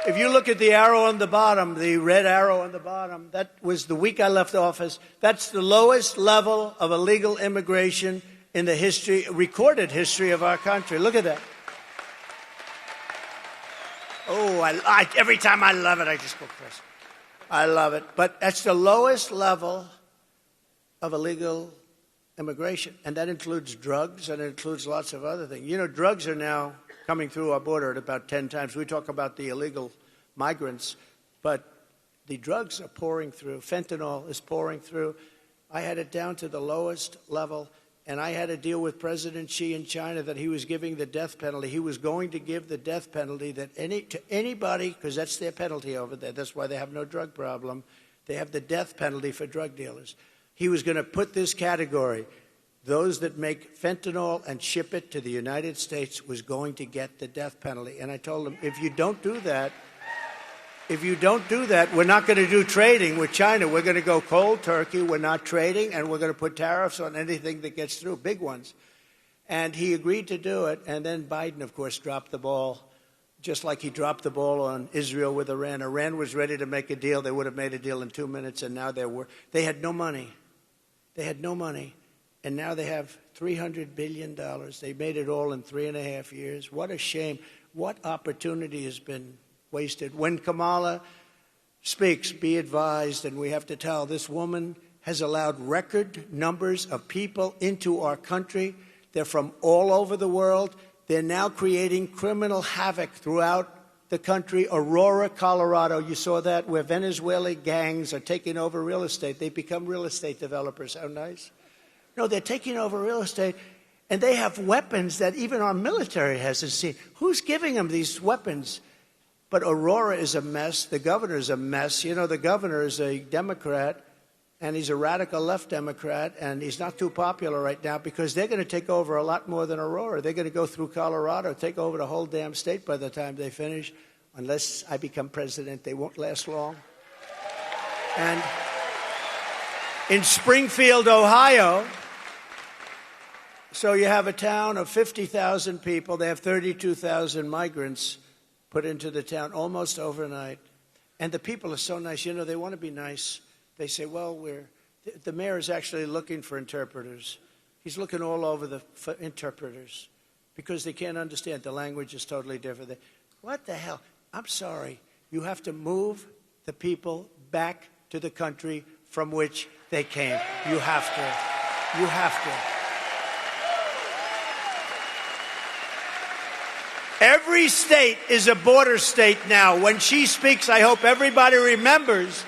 if you look at the arrow on the bottom, the red arrow on the bottom, that was the week I left office. That's the lowest level of illegal immigration in the history, recorded history of our country. Look at that. Oh, every time I love it, I just go crazy. I love it. But that's the lowest level of illegal immigration. And that includes drugs, and it includes lots of other things. You know, drugs are now coming through our border at about 10 times. We talk about the illegal migrants, but the drugs are pouring through. Fentanyl is pouring through. I had it down to the lowest level, and I had to deal with President Xi in China that he was giving the death penalty. He was going to give the death penalty to anybody, because that's their penalty over there. That's why they have no drug problem. They have the death penalty for drug dealers. He was going to put this category, those that make fentanyl and ship it to the United States was going to get the death penalty. And I told him, if you don't do that, we're not going to do trading with China. We're going to go cold turkey. We're not trading, and we're going to put tariffs on anything that gets through, big ones. And he agreed to do it. And then Biden, of course, dropped the ball, just like he dropped the ball on Israel with Iran. Iran was ready to make a deal. They would have made a deal in 2 minutes, and now they had no money. They had no money. And now they have $300 billion. They made it all in 3.5 years. What a shame. What opportunity has been wasted. When Kamala speaks, be advised, and we have to tell, this woman has allowed record numbers of people into our country. They're from all over the world. They're now creating criminal havoc throughout the country. Aurora, Colorado, you saw that, where Venezuelan gangs are taking over real estate. They become real estate developers. How nice. No, they're taking over real estate, and they have weapons that even our military hasn't seen. Who's giving them these weapons? But Aurora is a mess. The governor is a mess. You know, the governor is a Democrat, and he's a radical left Democrat, and he's not too popular right now because they're going to take over a lot more than Aurora. They're going to go through Colorado, take over the whole damn state by the time they finish. Unless I become president, they won't last long. And in Springfield, Ohio, so you have a town of 50,000 people. They have 32,000 migrants put into the town almost overnight. And the people are so nice. You know, they want to be nice. They say, well, the mayor is actually looking for interpreters. He's looking all over for interpreters because they can't understand. The language is totally different. What the hell? I'm sorry. You have to move the people back to the country from which they came. You have to. You have to. Every state is a border state now. When she speaks, I hope everybody remembers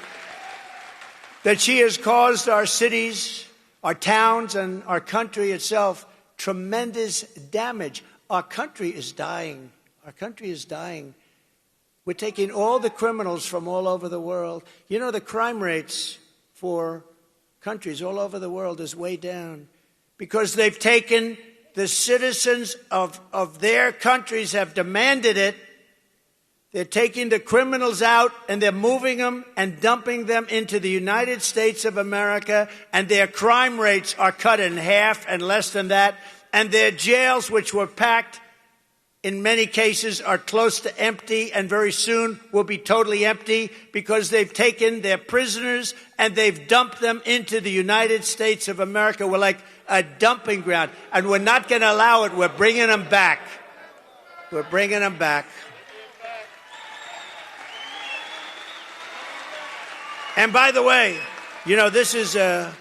that she has caused our cities, our towns, and our country itself tremendous damage. Our country is dying. Our country is dying. We're taking all the criminals from all over the world. You know, the crime rates for countries all over the world is way down because they've taken the citizens of their countries have demanded it. They're taking the criminals out and they're moving them and dumping them into the United States of America, and their crime rates are cut in half and less than that. And their jails, which were packed, in many cases are close to empty and very soon will be totally empty because they've taken their prisoners and they've dumped them into the United States of America. We're like a dumping ground, and we're not going to allow it. We're bringing them back. We're bringing them back. And by the way, you know, this is a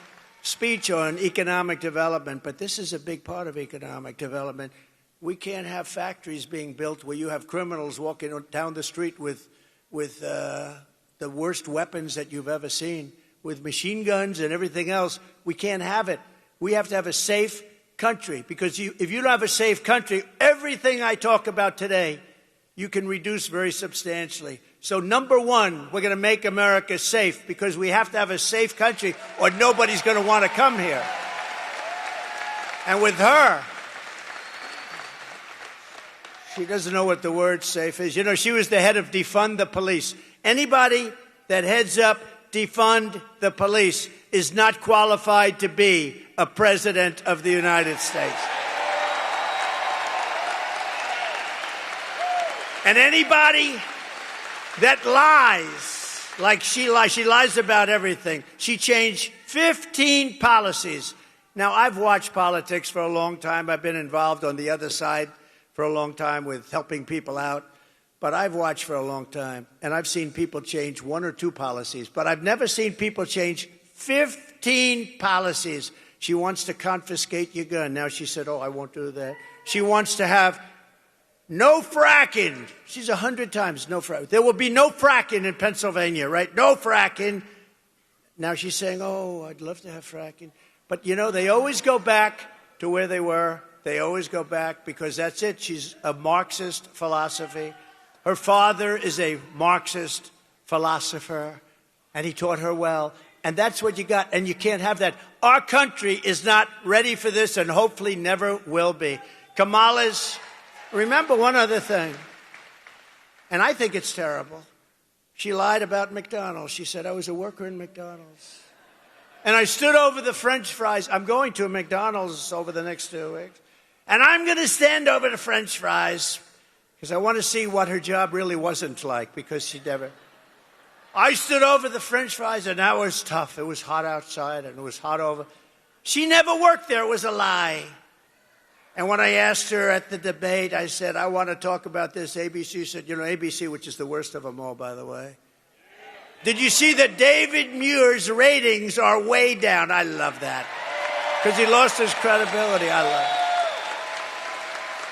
speech on economic development, but this is a big part of economic development. We can't have factories being built where you have criminals walking down the street with the worst weapons that you've ever seen, with machine guns and everything else. We can't have it. We have to have a safe country, because if you don't have a safe country, everything I talk about today, you can reduce very substantially. So number one, we're going to make America safe, because we have to have a safe country or nobody's going to want to come here. And with her, she doesn't know what the word safe is. You know, she was the head of Defund the Police. Anybody that heads up Defund the Police is not qualified to be a president of the United States. And anybody that lies, like she lies about everything. She changed 15 policies. Now, I've watched politics for a long time. I've been involved on the other side for a long time with helping people out. But I've watched for a long time, and I've seen people change 1 or 2 policies. But I've never seen people change 15 policies. She wants to confiscate your gun. Now she said, oh, I won't do that. She wants to have no fracking. She's 100 times no fracking. There will be no fracking in Pennsylvania, right? No fracking. Now she's saying, oh, I'd love to have fracking. But, you know, they always go back to where they were. They always go back because that's it. She's a Marxist philosophy. Her father is a Marxist philosopher, and he taught her well. And that's what you got, and you can't have that. Our country is not ready for this and hopefully never will be. Kamala's, remember one other thing, and I think it's terrible. She lied about McDonald's. She said, I was a worker in McDonald's. And I stood over the French fries. I'm going to a McDonald's over the next 2 weeks. And I'm going to stand over the French fries because I want to see what her job really wasn't like because she never... I stood over the French fries, and that was tough. It was hot outside, and it was hot over. She never worked there. It was a lie. And when I asked her at the debate, I said, I want to talk about this. ABC said, you know, ABC, which is the worst of them all, by the way. Did you see that David Muir's ratings are way down? I love that. Because he lost his credibility. I love it.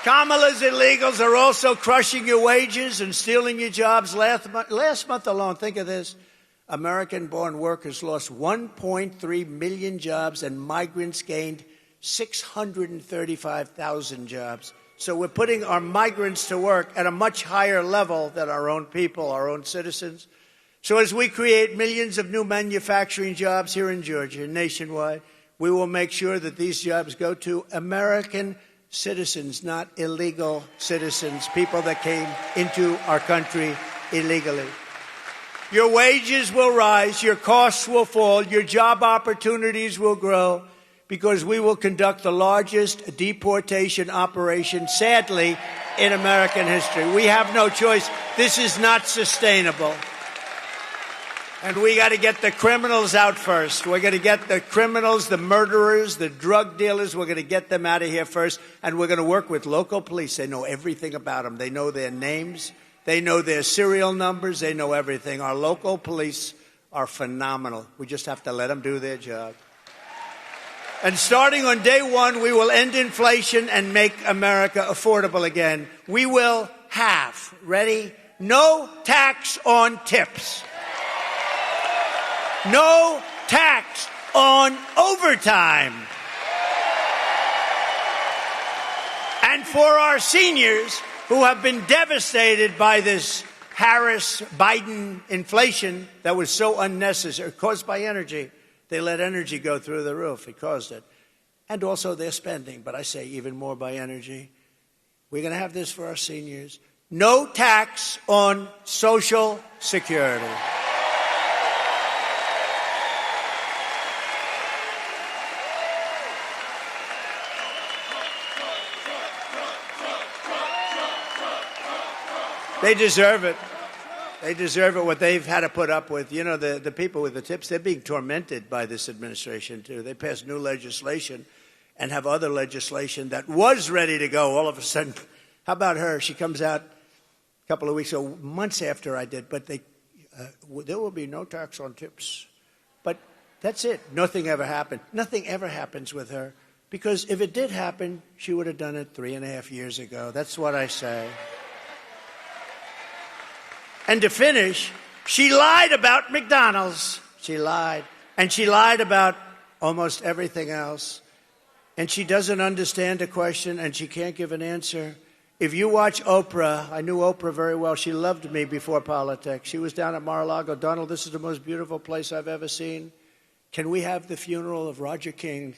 Kamala's illegals are also crushing your wages and stealing your jobs. Last month alone, think of this, American-born workers lost 1.3 million jobs and migrants gained 635,000 jobs. So we're putting our migrants to work at a much higher level than our own people, our own citizens. So as we create millions of new manufacturing jobs here in Georgia, nationwide, we will make sure that these jobs go to American citizens, not illegal citizens, people that came into our country illegally. Your wages will rise, your costs will fall, your job opportunities will grow because we will conduct the largest deportation operation, sadly, in American history. We have no choice. This is not sustainable. And we got to get the criminals out first. We're going to get the criminals, the murderers, the drug dealers. We're going to get them out of here first. And we're going to work with local police. They know everything about them. They know their names. They know their serial numbers. They know everything. Our local police are phenomenal. We just have to let them do their job. And starting on day one, we will end inflation and make America affordable again. We will have, ready, no tax on tips. No tax on overtime. And for our seniors who have been devastated by this Harris-Biden inflation that was so unnecessary, caused by energy. They let energy go through the roof. It caused it. And also their spending, but I say even more by energy. We're going to have this for our seniors. No tax on Social Security. They deserve it. They deserve it, what they've had to put up with. You know, the people with the tips, they're being tormented by this administration, too. They passed new legislation and have other legislation that was ready to go. All of a sudden, how about her? She comes out a couple of weeks ago, months after I did, but there will be no tax on tips. But that's it. Nothing ever happened. Nothing ever happens with her. Because if it did happen, she would have done it 3.5 years ago. That's what I say. And to finish, she lied about McDonald's. She lied. And she lied about almost everything else. And she doesn't understand a question, and she can't give an answer. If you watch Oprah, I knew Oprah very well. She loved me before politics. She was down at Mar-a-Lago. Donald, this is the most beautiful place I've ever seen. Can we have the funeral of Roger King?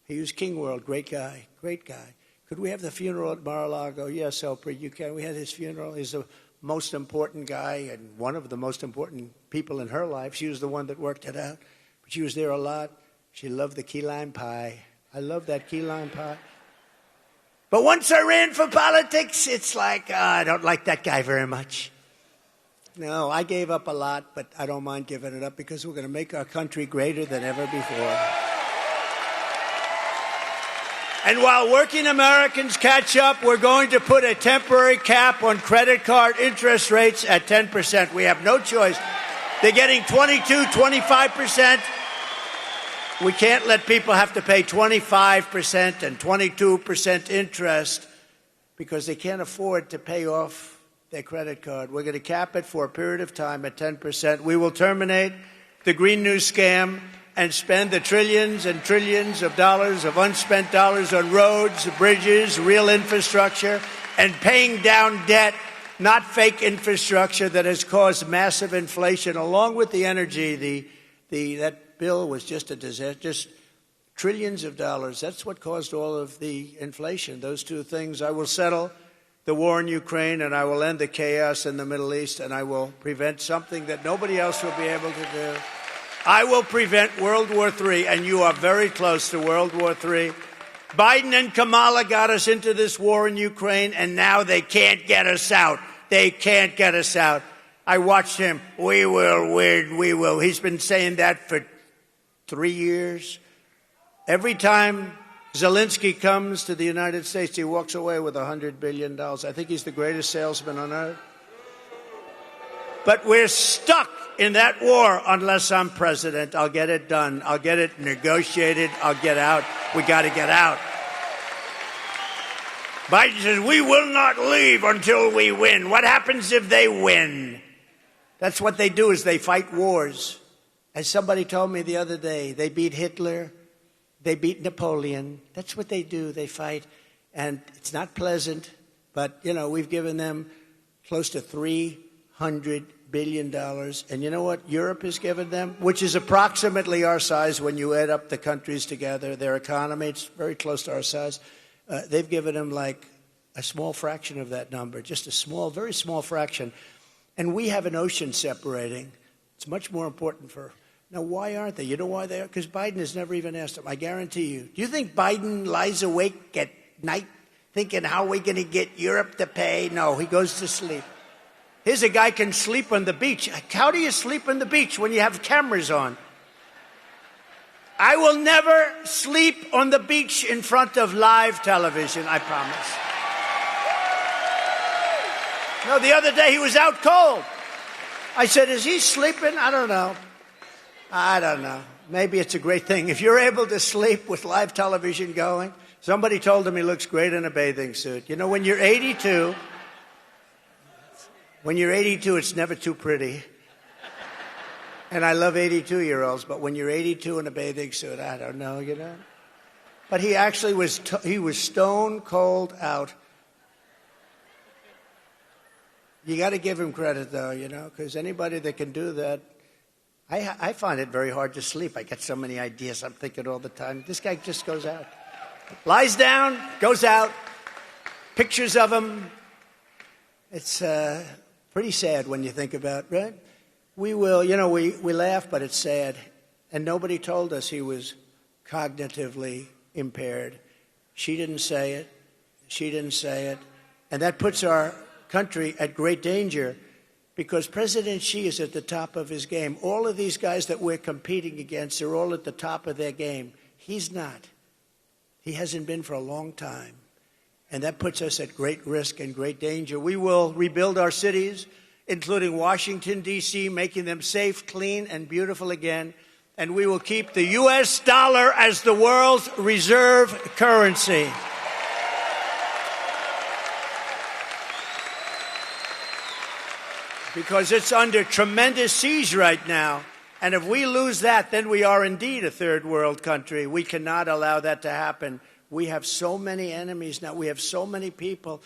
He was King World, great guy, great guy. Could we have the funeral at Mar-a-Lago? Yes, Oprah, you can. We had his funeral. He's the most important guy and one of the most important people in her life. She was the one that worked it out. But she was there a lot. She loved the key lime pie. I love that key lime pie. But once I ran for politics, it's like, I don't like that guy very much. No, I gave up a lot, but I don't mind giving it up because we're going to make our country greater than ever before. And while working Americans catch up, we're going to put a temporary cap on credit card interest rates at 10%. We have no choice. They're getting 22, 25%. We can't let people have to pay 25% and 22% interest because they can't afford to pay off their credit card. We're going to cap it for a period of time at 10%. We will terminate the Green New scam and spend the trillions and trillions of dollars of unspent dollars on roads, bridges, real infrastructure, and paying down debt, not fake infrastructure that has caused massive inflation, along with the energy. That bill was just a disaster, just trillions of dollars. That's what caused all of the inflation, those two things. I will settle the war in Ukraine, and I will end the chaos in the Middle East, and I will prevent something that nobody else will be able to do. I will prevent World War III, and you are very close to World War III. Biden and Kamala got us into this war in Ukraine, and now they can't get us out. They can't get us out. I watched him. We will win. We will. He's been saying that for 3 years. Every time Zelensky comes to the United States, he walks away with $100 billion. I think he's the greatest salesman on earth. But we're stuck in that war unless I'm president. I'll get it done. I'll get it negotiated. I'll get out. We got to get out. Biden says, we will not leave until we win. What happens if they win? That's what they do, is they fight wars. As somebody told me the other day, they beat Hitler. They beat Napoleon. That's what they do. They fight. And it's not pleasant. But, we've given them close to $300 billion. And you know what Europe has given them? Which is approximately our size when you add up the countries together. Their economy, it's very close to our size. They've given them like a small fraction of that number, just a small, very small fraction. And we have an ocean separating. It's much more important for... Now, why aren't they? You know why they are? Because Biden has never even asked them. I guarantee you. Do you think Biden lies awake at night thinking, how are we going to get Europe to pay? No, he goes to sleep. Here's a guy can sleep on the beach. How do you sleep on the beach when you have cameras on? I will never sleep on the beach in front of live television, I promise. No, the other day he was out cold. I said, is he sleeping? I don't know. Maybe it's a great thing. If you're able to sleep with live television going, somebody told him he looks great in a bathing suit. When you're 82, it's never too pretty. And I love 82-year-olds, but when you're 82 in a bathing suit, I don't know, But he actually was stone cold out. You got to give him credit, though, because anybody that can do that, I find it very hard to sleep. I get so many ideas. I'm thinking all the time. This guy just goes out. Lies down, goes out, pictures of him. It's pretty sad when you think about it, right? We will, we laugh, but it's sad. And nobody told us he was cognitively impaired. She didn't say it. She didn't say it. And that puts our country at great danger because President Xi is at the top of his game. All of these guys that we're competing against are all at the top of their game. He's not. He hasn't been for a long time. And that puts us at great risk and great danger. We will rebuild our cities, including Washington, D.C., making them safe, clean, and beautiful again. And we will keep the U.S. dollar as the world's reserve currency. Because it's under tremendous siege right now. And if we lose that, then we are indeed a third world country. We cannot allow that to happen. We have so many enemies now. We have so many people.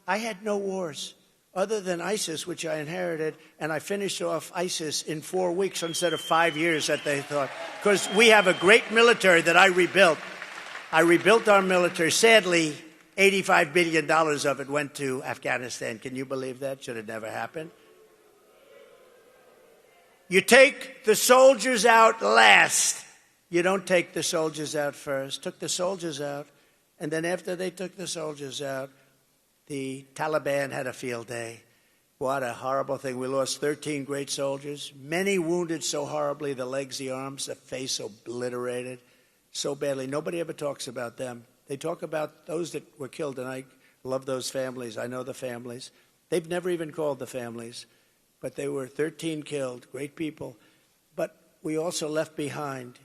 I had no wars other than ISIS, which I inherited, and I finished off ISIS in 4 weeks instead of 5 years that they thought. Because we have a great military that I rebuilt. I rebuilt our military. Sadly, $85 billion of it went to Afghanistan. Can you believe that? Should have never happened. You take the soldiers out last. You don't take the soldiers out first. Took the soldiers out, And then after they took the soldiers out, the Taliban had a field day. What a horrible thing. We lost 13 great soldiers, many wounded so horribly, the legs, the arms, the face obliterated so badly. Nobody ever talks about them. They talk about those that were killed, and I love those families. I know the families. They've never even called the families, but they were 13 killed, great people. But we also left behind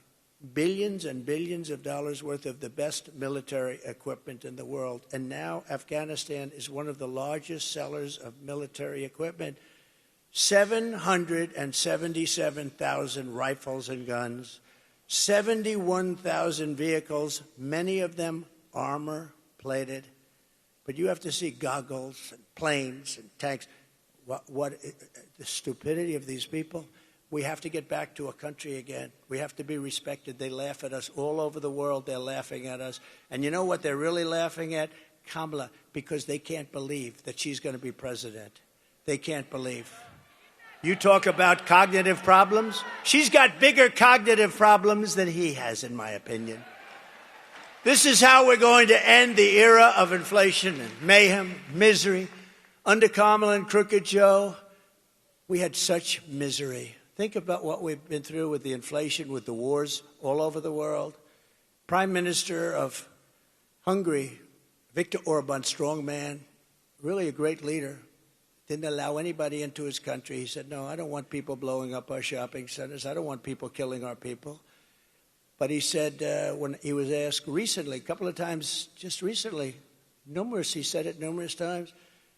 billions and billions of dollars worth of the best military equipment in the world. And now Afghanistan is one of the largest sellers of military equipment. 777,000 rifles and guns, 71,000 vehicles, many of them armor-plated. But you have to see goggles and planes and tanks. What the stupidity of these people. We have to get back to a country again. We have to be respected. They laugh at us all over the world. They're laughing at us. And you know what they're really laughing at? Kamala, because they can't believe that she's going to be president. They can't believe. You talk about cognitive problems? She's got bigger cognitive problems than he has, in my opinion. This is how we're going to end the era of inflation and mayhem, misery. Under Kamala and Crooked Joe, we had such misery. Think about what we've been through with the inflation, with the wars all over the world. Prime Minister of Hungary, Viktor Orban, strong man, really a great leader, didn't allow anybody into his country. He said, no, I don't want people blowing up our shopping centers. I don't want people killing our people. But he said, when he was asked recently, a couple of times, just recently, he said it numerous times,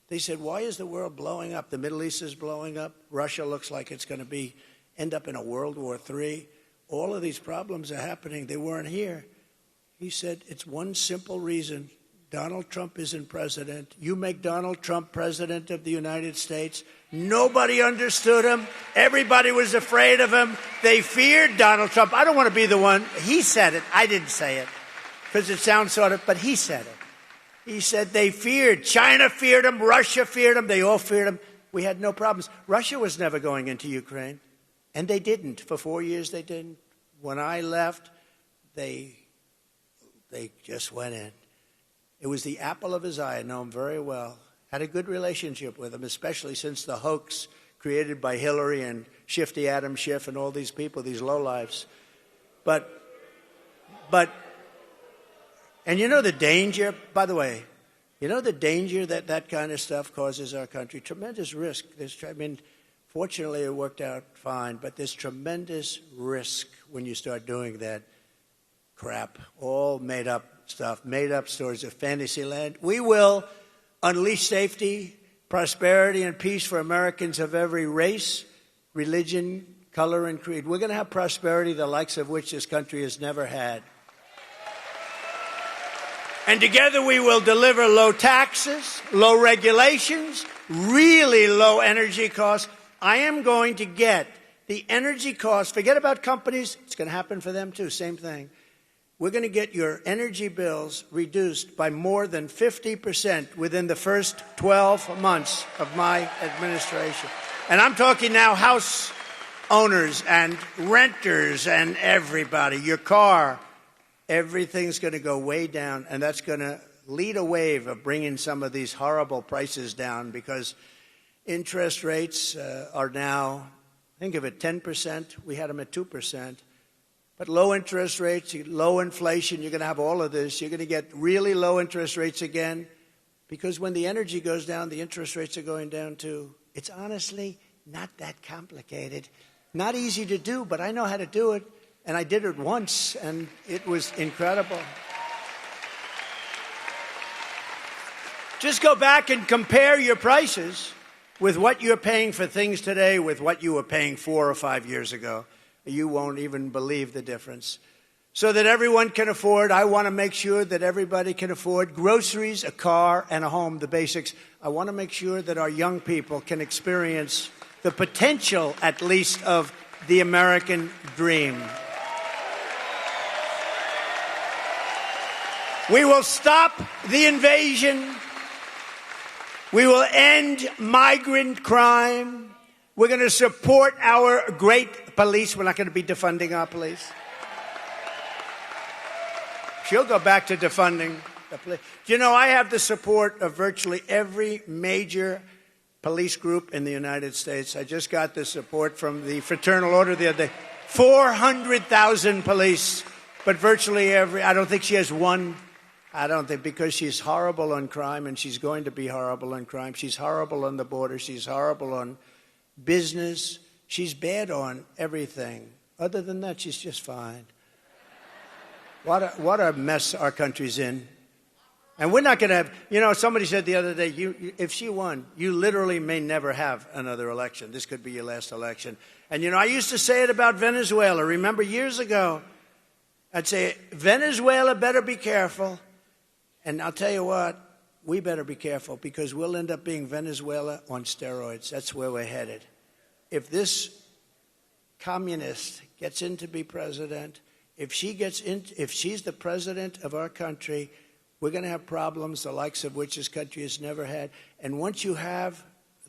they said, why is the world blowing up? The Middle East is blowing up. Russia looks like it's going to end up in a World War III. All of these problems are happening. They weren't here. He said, it's one simple reason. Donald Trump isn't president. You make Donald Trump president of the United States. Nobody understood him. Everybody was afraid of him. They feared Donald Trump. I don't want to be the one. He said it. I didn't say it because it sounds sort of, but he said it. He said they feared. China feared him. Russia feared him. They all feared him. We had no problems. Russia was never going into Ukraine, and they didn't. For 4 years, they didn't. When I left, they just went in. It was the apple of his eye. I know him very well. Had a good relationship with him, especially since the hoax created by Hillary and Shifty Adam Schiff and all these people, these lowlifes. But and you know the danger, by the way, you know the danger that kind of stuff causes our country? Tremendous risk. Fortunately, it worked out fine, but there's tremendous risk when you start doing that crap, all made up stuff, made up stories of fantasy land. We will unleash safety, prosperity, and peace for Americans of every race, religion, color, and creed. We're going to have prosperity the likes of which this country has never had. And together we will deliver low taxes, low regulations, really low energy costs. I am going to get the energy costs. Forget about companies. It's going to happen for them too. Same thing. We're going to get your energy bills reduced by more than 50% within the first 12 months of my administration. And I'm talking now house owners and renters and everybody. Your car. Everything's going to go way down, and that's going to lead a wave of bringing some of these horrible prices down because interest rates are now, think of it, 10%. We had them at 2%. But low interest rates, low inflation, you're going to have all of this. You're going to get really low interest rates again because when the energy goes down, the interest rates are going down too. It's honestly not that complicated. Not easy to do, but I know how to do it. And I did it once, and it was incredible. Just go back and compare your prices with what you're paying for things today with what you were paying 4 or 5 years ago. You won't even believe the difference. So that everyone can afford, I want to make sure that everybody can afford groceries, a car, and a home, the basics. I want to make sure that our young people can experience the potential, at least, of the American dream. We will stop the invasion. We will end migrant crime. We're going to support our great police. We're not going to be defunding our police. She'll go back to defunding. You know, I have the support of virtually every major police group in the United States. I just got the support from the Fraternal Order the other day. 400,000 police, but virtually every, I don't think she has one. I don't think, because she's horrible on crime, and she's going to be horrible on crime. She's horrible on the border. She's horrible on business. She's bad on everything. Other than that, she's just fine. What a mess our country's in. And we're not going to have, you know, somebody said the other day, if she won, you literally may never have another election. This could be your last election. And, you know, I used to say it about Venezuela. Remember years ago, I'd say, Venezuela better be careful. And I'll tell you what, we better be careful, because we'll end up being Venezuela on steroids. That's where we're headed. If this communist gets in to be president, if she's the president of our country, we're going to have problems the likes of which this country has never had. And once you have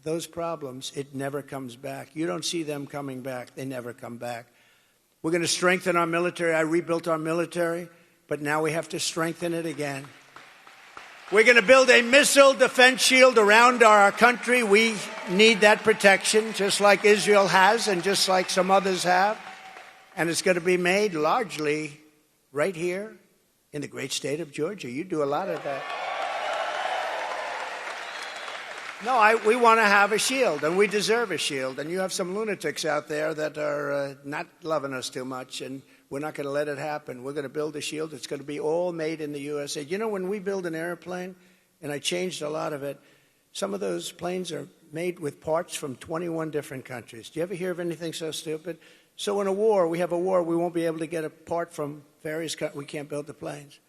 those problems, it never comes back. You don't see them coming back. They never come back. We're going to strengthen our military. I rebuilt our military, but now we have to strengthen it again. We're going to build a missile defense shield around our country. We need that protection, just like Israel has and just like some others have. And it's going to be made largely right here in the great state of Georgia. You do a lot of that. No, we want to have a shield, and we deserve a shield. And you have some lunatics out there that are not loving us too much, and we're not going to let it happen. We're going to build a shield. It's going to be all made in the USA. You know, when we build an airplane, and I changed a lot of it, some of those planes are made with parts from 21 different countries. Do you ever hear of anything so stupid? So in a war, we won't be able to get a part from various countries. We can't build the planes.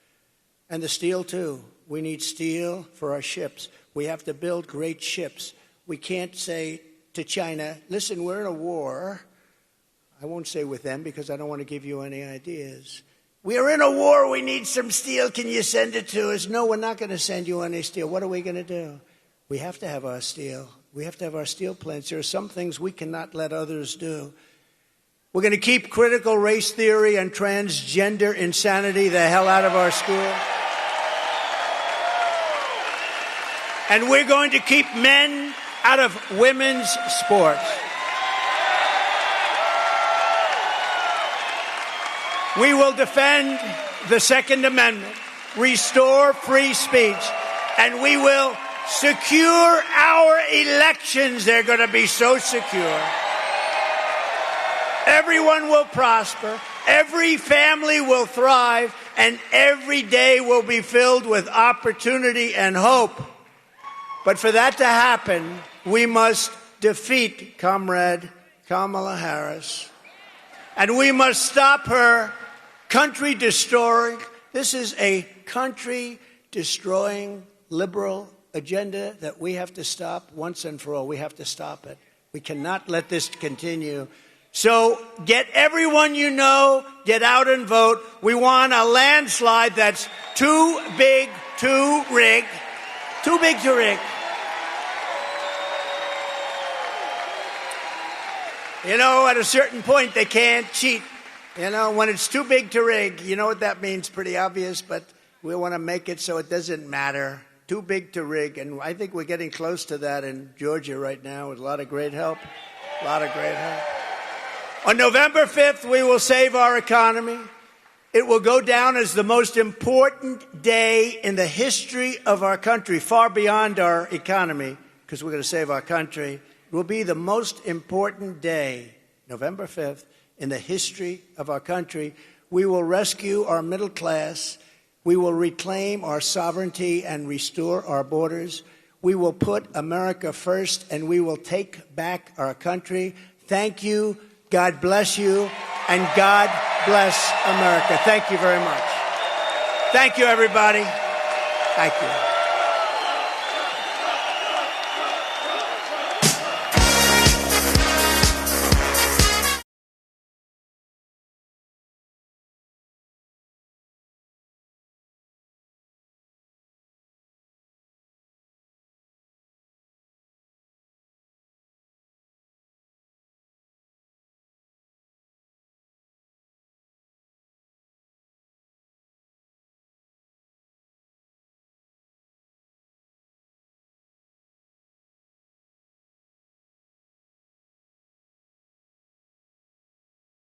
And the steel, too. We need steel for our ships. We have to build great ships. We can't say to China, listen, we're in a war. I won't say with them, because I don't want to give you any ideas. We are in a war. We need some steel. Can you send it to us? No, we're not going to send you any steel. What are we going to do? We have to have our steel. We have to have our steel plants. There are some things we cannot let others do. We're going to keep critical race theory and transgender insanity the hell out of our school. And we're going to keep men out of women's sports. We will defend the Second Amendment, restore free speech, and we will secure our elections. They're going to be so secure. Everyone will prosper, every family will thrive, and every day will be filled with opportunity and hope. But for that to happen, we must defeat Comrade Kamala Harris. And we must stop her country-destroying. This is a country-destroying liberal agenda that we have to stop once and for all. We have to stop it. We cannot let this continue. So get everyone you know, get out and vote. We want a landslide that's too big to rig. Too big to rig. You know, at a certain point, they can't cheat. You know, when it's too big to rig, you know what that means? Pretty obvious, but we want to make it so it doesn't matter. Too big to rig. And I think we're getting close to that in Georgia right now with a lot of great help. A lot of great help. On November 5th, we will save our economy. It will go down as the most important day in the history of our country, far beyond our economy, because we're going to save our country. It will be the most important day, November 5th, in the history of our country. We will rescue our middle class. We will reclaim our sovereignty and restore our borders. We will put America first, and we will take back our country. Thank you. God bless you, and God bless America. Thank you very much. Thank you, everybody. Thank you.